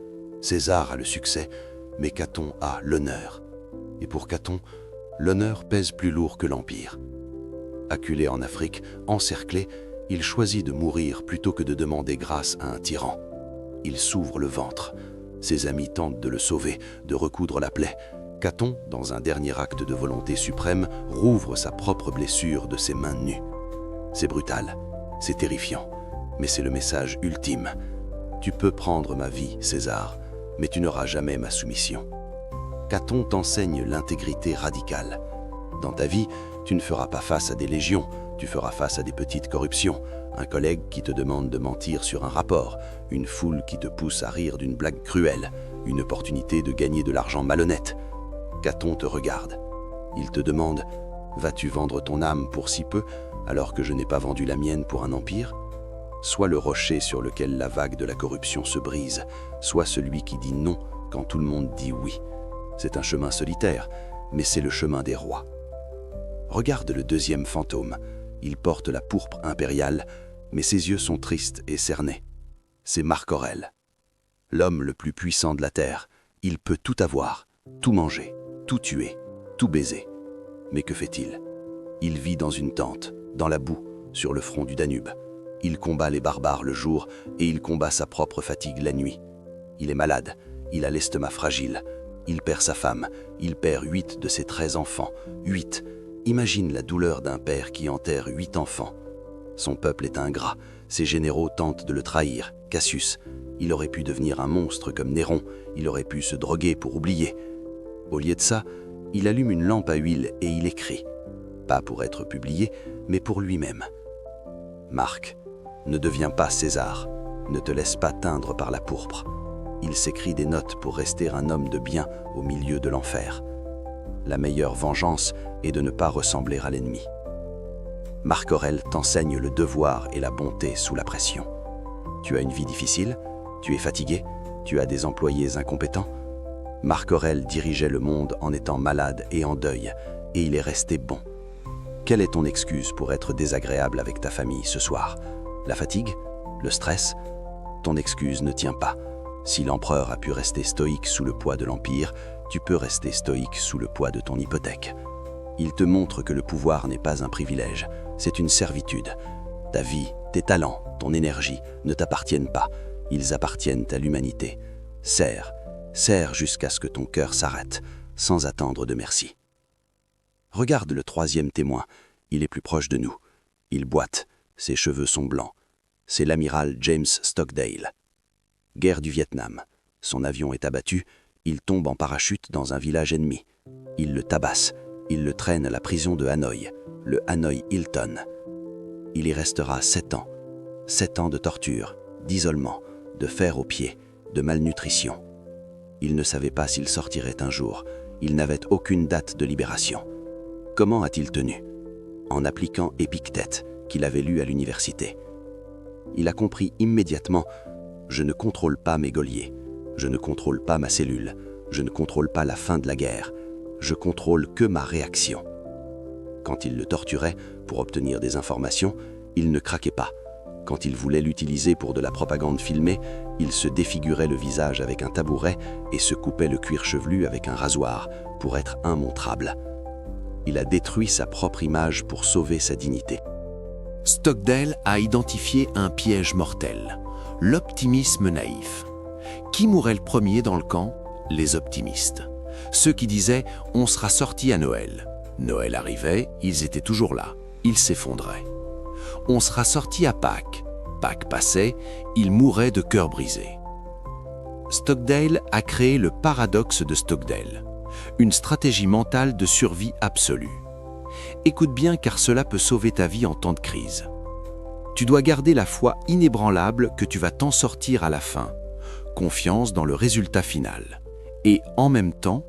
César a le succès, mais Caton a l'honneur. Et pour Caton, l'honneur pèse plus lourd que l'empire. Acculé en Afrique, encerclé, il choisit de mourir plutôt que de demander grâce à un tyran. Il s'ouvre le ventre. Ses amis tentent de le sauver, de recoudre la plaie. Caton, dans un dernier acte de volonté suprême, rouvre sa propre blessure de ses mains nues. C'est brutal, c'est terrifiant, mais c'est le message ultime. Tu peux prendre ma vie, César, mais tu n'auras jamais ma soumission. Caton t'enseigne l'intégrité radicale. Dans ta vie, tu ne feras pas face à des légions, tu feras face à des petites corruptions, un collègue qui te demande de mentir sur un rapport, une foule qui te pousse à rire d'une blague cruelle, une opportunité de gagner de l'argent malhonnête. Caton te regarde. Il te demande « Vas-tu vendre ton âme pour si peu, alors que je n'ai pas vendu la mienne pour un empire ?» Soit le rocher sur lequel la vague de la corruption se brise, soit celui qui dit non quand tout le monde dit oui. C'est un chemin solitaire, mais c'est le chemin des rois. Regarde le deuxième fantôme. Il porte la pourpre impériale, mais ses yeux sont tristes et cernés. C'est Marc Aurèle. L'homme le plus puissant de la Terre. Il peut tout avoir, tout manger, tout tuer, tout baiser. Mais que fait-il? Il vit dans une tente, dans la boue, sur le front du Danube. Il combat les barbares le jour et il combat sa propre fatigue la nuit. Il est malade, il a l'estomac fragile. Il perd sa femme, il perd 8 de ses 13 enfants. 8. Imagine la douleur d'un père qui enterre 8 enfants. Son peuple est ingrat, ses généraux tentent de le trahir. Cassius, il aurait pu devenir un monstre comme Néron, il aurait pu se droguer pour oublier. Au lieu de ça, il allume une lampe à huile et il écrit. Pas pour être publié, mais pour lui-même. Marc, ne deviens pas César, ne te laisse pas teindre par la pourpre. Il s'écrit des notes pour rester un homme de bien au milieu de l'enfer. La meilleure vengeance est de ne pas ressembler à l'ennemi. Marc Aurèle t'enseigne le devoir et la bonté sous la pression. Tu as une vie difficile, tu es fatigué, tu as des employés incompétents. Marc Aurèle dirigeait le monde en étant malade et en deuil, et il est resté bon. Quelle est ton excuse pour être désagréable avec ta famille ce soir? La fatigue? Le stress? Ton excuse ne tient pas. Si l'empereur a pu rester stoïque sous le poids de l'Empire, tu peux rester stoïque sous le poids de ton hypothèque. Il te montre que le pouvoir n'est pas un privilège, c'est une servitude. Ta vie, tes talents, ton énergie ne t'appartiennent pas, ils appartiennent à l'humanité. Sers jusqu'à ce que ton cœur s'arrête, sans attendre de merci. Regarde le troisième témoin, il est plus proche de nous. Il boite, ses cheveux sont blancs. C'est l'amiral James Stockdale. Guerre du Vietnam. Son avion est abattu, il tombe en parachute dans un village ennemi. Il le tabasse, il le traîne à la prison de Hanoï, le Hanoi Hilton. Il y restera 7 ans. 7 ans de torture, d'isolement, de fer aux pieds, de malnutrition. Il ne savait pas s'il sortirait un jour, il n'avait aucune date de libération. Comment a-t-il tenu? En appliquant Épictète, qu'il avait lu à l'université. Il a compris immédiatement: je ne contrôle pas mes geôliers, je ne contrôle pas ma cellule, je ne contrôle pas la fin de la guerre, je contrôle que ma réaction. Quand il le torturait pour obtenir des informations, il ne craquait pas. Quand il voulait l'utiliser pour de la propagande filmée, il se défigurait le visage avec un tabouret et se coupait le cuir chevelu avec un rasoir pour être immontrable. Il a détruit sa propre image pour sauver sa dignité. Stockdale a identifié un piège mortel, l'optimisme naïf. Qui mourait le premier dans le camp? Les optimistes. Ceux qui disaient « on sera sortis à Noël ». Noël arrivait, ils étaient toujours là, ils s'effondraient. On sera sortis à Pâques. Pâques passait, ils mouraient de cœur brisé. Stockdale a créé le paradoxe de Stockdale, une stratégie mentale de survie absolue. Écoute bien car cela peut sauver ta vie en temps de crise. Tu dois garder la foi inébranlable que tu vas t'en sortir à la fin, confiance dans le résultat final. Et en même temps,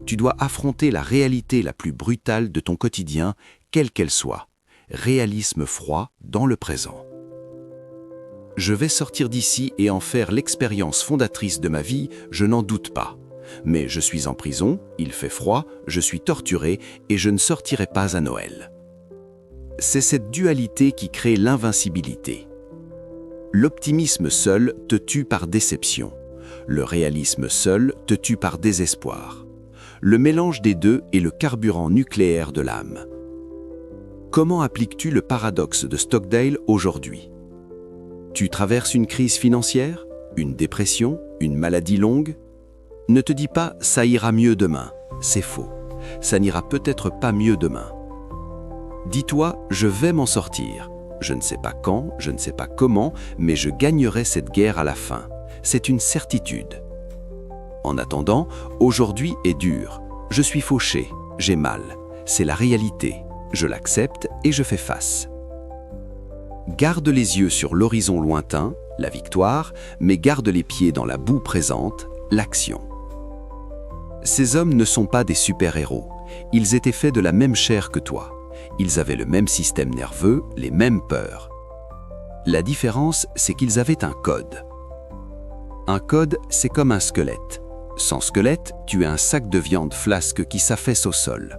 tu dois affronter la réalité la plus brutale de ton quotidien, quelle qu'elle soit. Réalisme froid dans le présent. Je vais sortir d'ici et en faire l'expérience fondatrice de ma vie, je n'en doute pas. Mais je suis en prison, il fait froid, je suis torturé et je ne sortirai pas à Noël. C'est cette dualité qui crée l'invincibilité. L'optimisme seul te tue par déception. Le réalisme seul te tue par désespoir. Le mélange des deux est le carburant nucléaire de l'âme. Comment appliques-tu le paradoxe de Stockdale aujourd'hui? Tu traverses une crise financière, une dépression, une maladie longue? Ne te dis pas « ça ira mieux demain », c'est faux. Ça n'ira peut-être pas mieux demain. Dis-toi « je vais m'en sortir ». Je ne sais pas quand, je ne sais pas comment, mais je gagnerai cette guerre à la fin. C'est une certitude. En attendant, aujourd'hui est dur. Je suis fauché, j'ai mal. C'est la réalité. Je l'accepte et je fais face. Garde les yeux sur l'horizon lointain, la victoire, mais garde les pieds dans la boue présente, l'action. Ces hommes ne sont pas des super-héros. Ils étaient faits de la même chair que toi. Ils avaient le même système nerveux, les mêmes peurs. La différence, c'est qu'ils avaient un code. Un code, c'est comme un squelette. Sans squelette, tu es un sac de viande flasque qui s'affaisse au sol.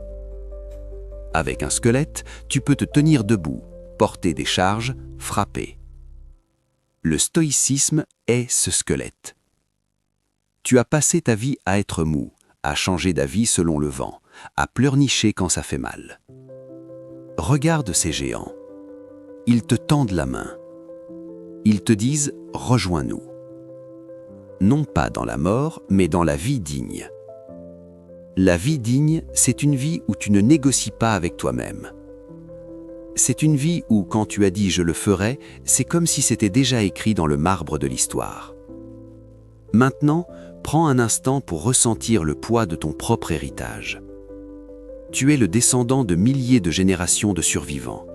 Avec un squelette, tu peux te tenir debout, porter des charges, frapper. Le stoïcisme est ce squelette. Tu as passé ta vie à être mou, à changer d'avis selon le vent, à pleurnicher quand ça fait mal. Regarde ces géants. Ils te tendent la main. Ils te disent « Rejoins-nous ». Non pas dans la mort, mais dans la vie digne. La vie digne, c'est une vie où tu ne négocies pas avec toi-même. C'est une vie où, quand tu as dit « je le ferai », c'est comme si c'était déjà écrit dans le marbre de l'histoire. Maintenant, prends un instant pour ressentir le poids de ton propre héritage. Tu es le descendant de milliers de générations de survivants.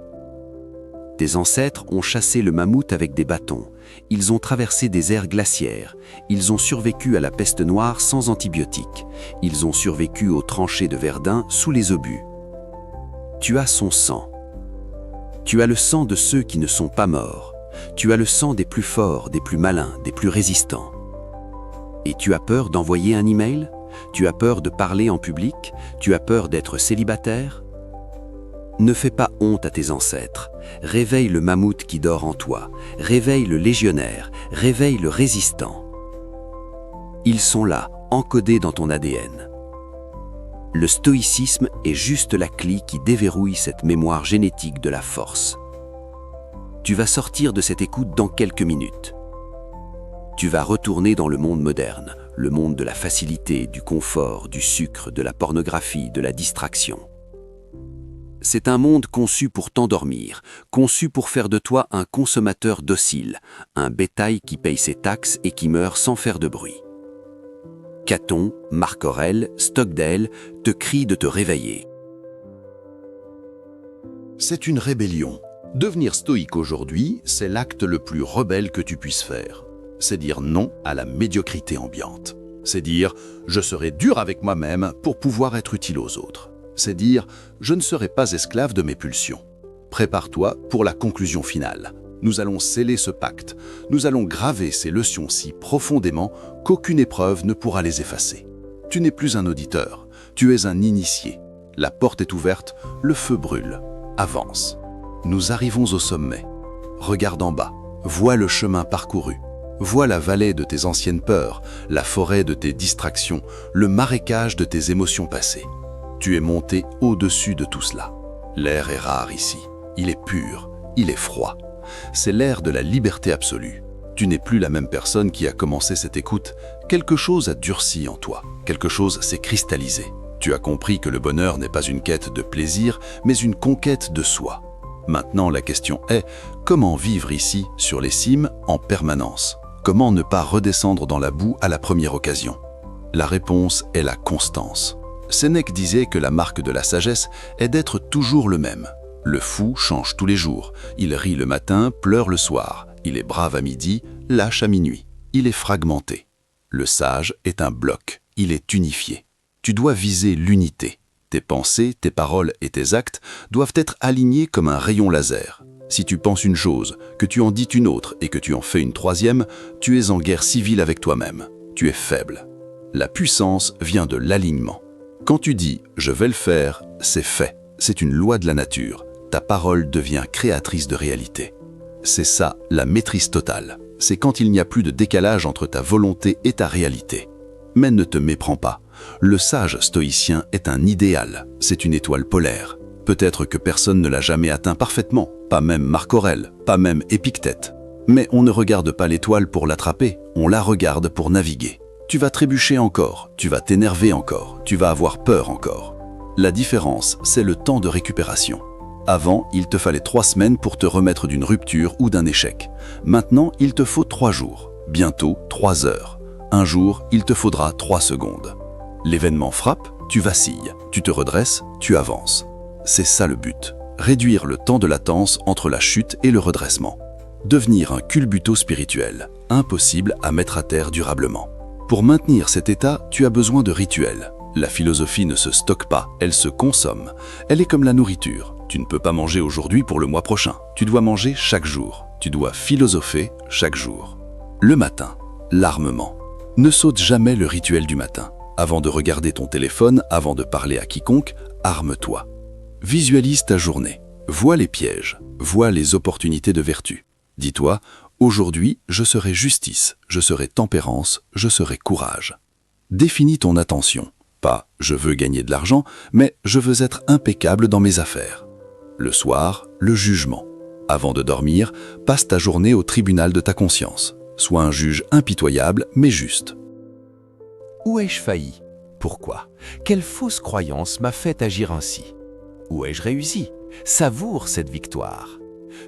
Tes ancêtres ont chassé le mammouth avec des bâtons. Ils ont traversé des ères glaciaires. Ils ont survécu à la peste noire sans antibiotiques. Ils ont survécu aux tranchées de Verdun sous les obus. Tu as son sang. Tu as le sang de ceux qui ne sont pas morts. Tu as le sang des plus forts, des plus malins, des plus résistants. Et tu as peur d'envoyer un email? Tu as peur de parler en public? Tu as peur d'être célibataire? Ne fais pas honte à tes ancêtres. Réveille le mammouth qui dort en toi. Réveille le légionnaire. Réveille le résistant. Ils sont là, encodés dans ton ADN. Le stoïcisme est juste la clé qui déverrouille cette mémoire génétique de la force. Tu vas sortir de cette écoute dans quelques minutes. Tu vas retourner dans le monde moderne, le monde de la facilité, du confort, du sucre, de la pornographie, de la distraction. C'est un monde conçu pour t'endormir, conçu pour faire de toi un consommateur docile, un bétail qui paye ses taxes et qui meurt sans faire de bruit. Caton, Marc Aurèle, Stockdale te crient de te réveiller. C'est une rébellion. Devenir stoïque aujourd'hui, c'est l'acte le plus rebelle que tu puisses faire. C'est dire non à la médiocrité ambiante. C'est dire « je serai dur avec moi-même pour pouvoir être utile aux autres ». C'est dire « je ne serai pas esclave de mes pulsions ». Prépare-toi pour la conclusion finale. Nous allons sceller ce pacte. Nous allons graver ces leçons si profondément qu'aucune épreuve ne pourra les effacer. Tu n'es plus un auditeur, tu es un initié. La porte est ouverte, le feu brûle. Avance. Nous arrivons au sommet. Regarde en bas, vois le chemin parcouru. Vois la vallée de tes anciennes peurs, la forêt de tes distractions, le marécage de tes émotions passées. Tu es monté au-dessus de tout cela. L'air est rare ici. Il est pur. Il est froid. C'est l'air de la liberté absolue. Tu n'es plus la même personne qui a commencé cette écoute. Quelque chose a durci en toi. Quelque chose s'est cristallisé. Tu as compris que le bonheur n'est pas une quête de plaisir, mais une conquête de soi. Maintenant, la question est, comment vivre ici, sur les cimes, en permanence? Comment ne pas redescendre dans la boue à la première occasion? La réponse est la constance. Sénèque disait que la marque de la sagesse est d'être toujours le même. Le fou change tous les jours. Il rit le matin, pleure le soir. Il est brave à midi, lâche à minuit. Il est fragmenté. Le sage est un bloc. Il est unifié. Tu dois viser l'unité. Tes pensées, tes paroles et tes actes doivent être alignés comme un rayon laser. Si tu penses une chose, que tu en dis une autre et que tu en fais une troisième, tu es en guerre civile avec toi-même. Tu es faible. La puissance vient de l'alignement. Quand tu dis « je vais le faire », c'est fait. C'est une loi de la nature. Ta parole devient créatrice de réalité. C'est ça, la maîtrise totale. C'est quand il n'y a plus de décalage entre ta volonté et ta réalité. Mais ne te méprends pas. Le sage stoïcien est un idéal. C'est une étoile polaire. Peut-être que personne ne l'a jamais atteint parfaitement, pas même Marc Aurèle, pas même Épictète. Mais on ne regarde pas l'étoile pour l'attraper, on la regarde pour naviguer. Tu vas trébucher encore, tu vas t'énerver encore, tu vas avoir peur encore. La différence, c'est le temps de récupération. Avant, il te fallait 3 semaines pour te remettre d'une rupture ou d'un échec. Maintenant, il te faut 3 jours, bientôt 3 heures. Un jour, il te faudra 3 secondes. L'événement frappe, tu vacilles, tu te redresses, tu avances. C'est ça le but, réduire le temps de latence entre la chute et le redressement. Devenir un culbuto spirituel, impossible à mettre à terre durablement. Pour maintenir cet état, tu as besoin de rituels. La philosophie ne se stocke pas, elle se consomme. Elle est comme la nourriture. Tu ne peux pas manger aujourd'hui pour le mois prochain. Tu dois manger chaque jour. Tu dois philosopher chaque jour. Le matin, l'armement. Ne saute jamais le rituel du matin. Avant de regarder ton téléphone, avant de parler à quiconque, arme-toi. Visualise ta journée. Vois les pièges, vois les opportunités de vertu. Dis-toi, aujourd'hui, je serai justice, je serai tempérance, je serai courage. Définis ton attention. Pas « je veux gagner de l'argent », mais « je veux être impeccable dans mes affaires ». Le soir, le jugement. Avant de dormir, passe ta journée au tribunal de ta conscience. Sois un juge impitoyable, mais juste. Où ai-je failli? Pourquoi? Quelle fausse croyance m'a fait agir ainsi? Où ai-je réussi? Savoure cette victoire.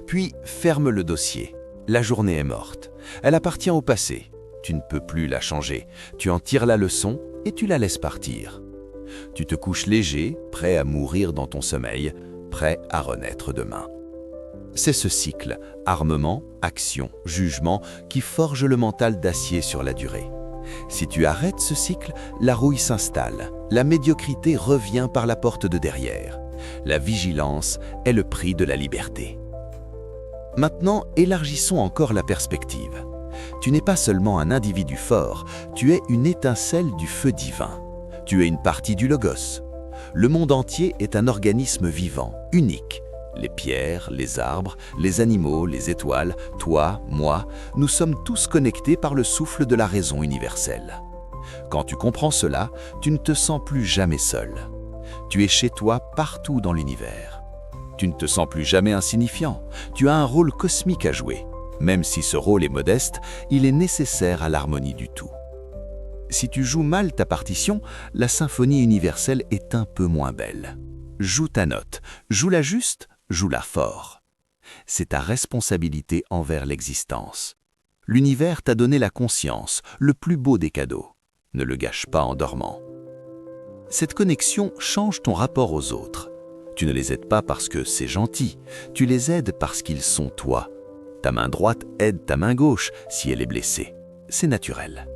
Puis ferme le dossier. La journée est morte. Elle appartient au passé. Tu ne peux plus la changer. Tu en tires la leçon et tu la laisses partir. Tu te couches léger, prêt à mourir dans ton sommeil, prêt à renaître demain. C'est ce cycle, armement, action, jugement, qui forge le mental d'acier sur la durée. Si tu arrêtes ce cycle, la rouille s'installe, la médiocrité revient par la porte de derrière. La vigilance est le prix de la liberté. Maintenant, élargissons encore la perspective. Tu n'es pas seulement un individu fort, tu es une étincelle du feu divin. Tu es une partie du Logos. Le monde entier est un organisme vivant, unique. Les pierres, les arbres, les animaux, les étoiles, toi, moi, nous sommes tous connectés par le souffle de la raison universelle. Quand tu comprends cela, tu ne te sens plus jamais seul. Tu es chez toi partout dans l'univers. Tu ne te sens plus jamais insignifiant. Tu as un rôle cosmique à jouer. Même si ce rôle est modeste, il est nécessaire à l'harmonie du tout. Si tu joues mal ta partition, la symphonie universelle est un peu moins belle. Joue ta note, joue-la juste, joue-la fort. C'est ta responsabilité envers l'existence. L'univers t'a donné la conscience, le plus beau des cadeaux. Ne le gâche pas en dormant. Cette connexion change ton rapport aux autres. Tu ne les aides pas parce que c'est gentil, tu les aides parce qu'ils sont toi. Ta main droite aide ta main gauche si elle est blessée. C'est naturel.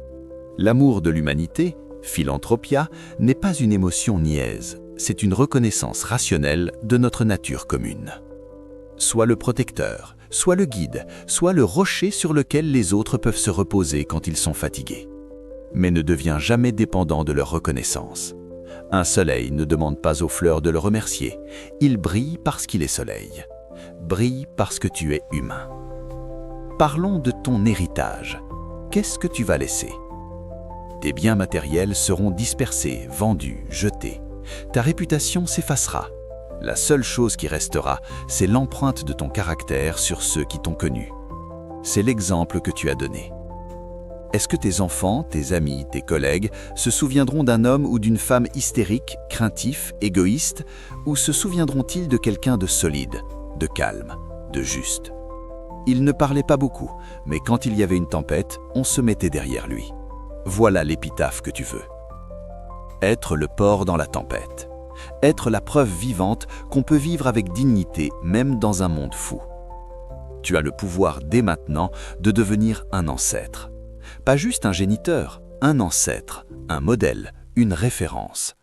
L'amour de l'humanité, philanthropia, n'est pas une émotion niaise, c'est une reconnaissance rationnelle de notre nature commune. Sois le protecteur, sois le guide, sois le rocher sur lequel les autres peuvent se reposer quand ils sont fatigués. Mais ne deviens jamais dépendant de leur reconnaissance. Un soleil ne demande pas aux fleurs de le remercier, il brille parce qu'il est soleil. Brille parce que tu es humain. Parlons de ton héritage. Qu'est-ce que tu vas laisser? Tes biens matériels seront dispersés, vendus, jetés. Ta réputation s'effacera. La seule chose qui restera, c'est l'empreinte de ton caractère sur ceux qui t'ont connu. C'est l'exemple que tu as donné. Est-ce que tes enfants, tes amis, tes collègues se souviendront d'un homme ou d'une femme hystérique, craintif, égoïste, ou se souviendront-ils de quelqu'un de solide, de calme, de juste? Il ne parlait pas beaucoup, mais quand il y avait une tempête, on se mettait derrière lui. Voilà l'épitaphe que tu veux. Être le port dans la tempête. Être la preuve vivante qu'on peut vivre avec dignité même dans un monde fou. Tu as le pouvoir dès maintenant de devenir un ancêtre. Pas juste un géniteur, un ancêtre, un modèle, une référence.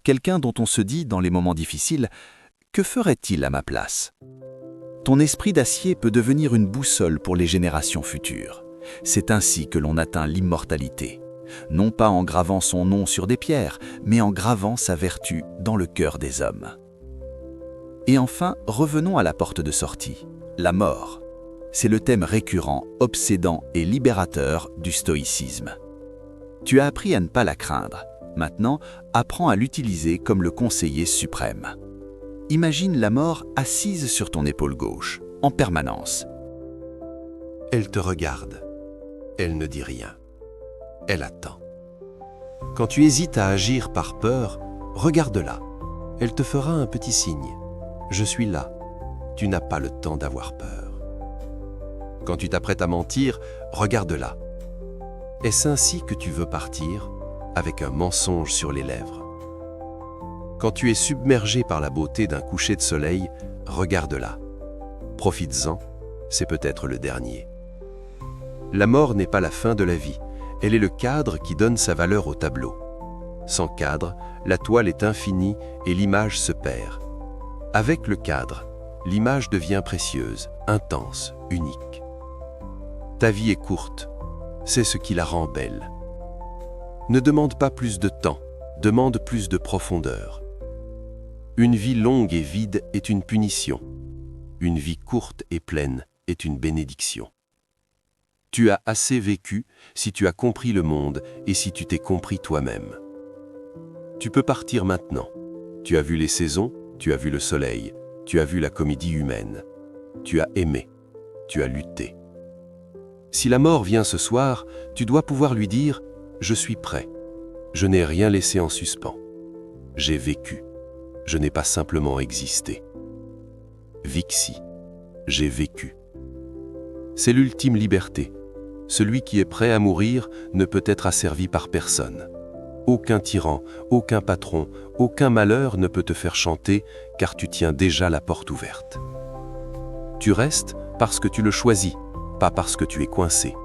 Quelqu'un dont on se dit dans les moments difficiles « Que ferait-il à ma place ?» Ton esprit d'acier peut devenir une boussole pour les générations futures. C'est ainsi que l'on atteint l'immortalité. Non pas en gravant son nom sur des pierres, mais en gravant sa vertu dans le cœur des hommes. Et enfin, revenons à la porte de sortie, la mort. C'est le thème récurrent, obsédant et libérateur du stoïcisme. Tu as appris à ne pas la craindre. Maintenant, apprends à l'utiliser comme le conseiller suprême. Imagine la mort assise sur ton épaule gauche, en permanence. Elle te regarde. Elle ne dit rien. Elle attend. Quand tu hésites à agir par peur, regarde-la. Elle te fera un petit signe. Je suis là. Tu n'as pas le temps d'avoir peur. Quand tu t'apprêtes à mentir, regarde-la. Est-ce ainsi que tu veux partir, avec un mensonge sur les lèvres? Quand tu es submergé par la beauté d'un coucher de soleil, regarde-la. Profites-en, c'est peut-être le dernier. La mort n'est pas la fin de la vie, elle est le cadre qui donne sa valeur au tableau. Sans cadre, la toile est infinie et l'image se perd. Avec le cadre, l'image devient précieuse, intense, unique. Ta vie est courte, c'est ce qui la rend belle. Ne demande pas plus de temps, demande plus de profondeur. Une vie longue et vide est une punition. Une vie courte et pleine est une bénédiction. Tu as assez vécu si tu as compris le monde et si tu t'es compris toi-même. Tu peux partir maintenant. Tu as vu les saisons, tu as vu le soleil, tu as vu la comédie humaine. Tu as aimé, tu as lutté. Si la mort vient ce soir, tu dois pouvoir lui dire « Je suis prêt. Je n'ai rien laissé en suspens. J'ai vécu. Je n'ai pas simplement existé. Vixi, j'ai vécu. » C'est l'ultime liberté. Celui qui est prêt à mourir ne peut être asservi par personne. Aucun tyran, aucun patron, aucun malheur ne peut te faire chanter car tu tiens déjà la porte ouverte. Tu restes parce que tu le choisis, pas parce que tu es coincé.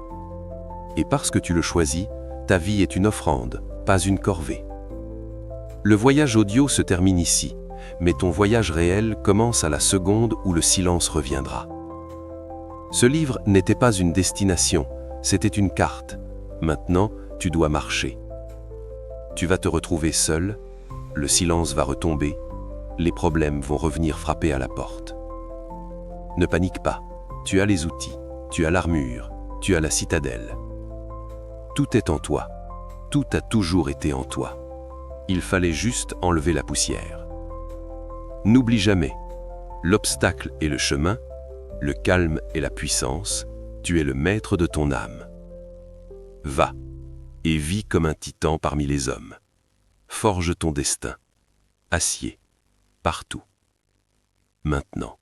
Et parce que tu le choisis, ta vie est une offrande, pas une corvée. Le voyage audio se termine ici, mais ton voyage réel commence à la seconde où le silence reviendra. Ce livre n'était pas une destination, c'était une carte. Maintenant, tu dois marcher. Tu vas te retrouver seul, le silence va retomber, les problèmes vont revenir frapper à la porte. Ne panique pas, tu as les outils, tu as l'armure, tu as la citadelle. Tout est en toi, tout a toujours été en toi. Il fallait juste enlever la poussière. N'oublie jamais, l'obstacle est le chemin, le calme est la puissance, tu es le maître de ton âme. Va, et vis comme un titan parmi les hommes. Forge ton destin. Acier, partout. Maintenant.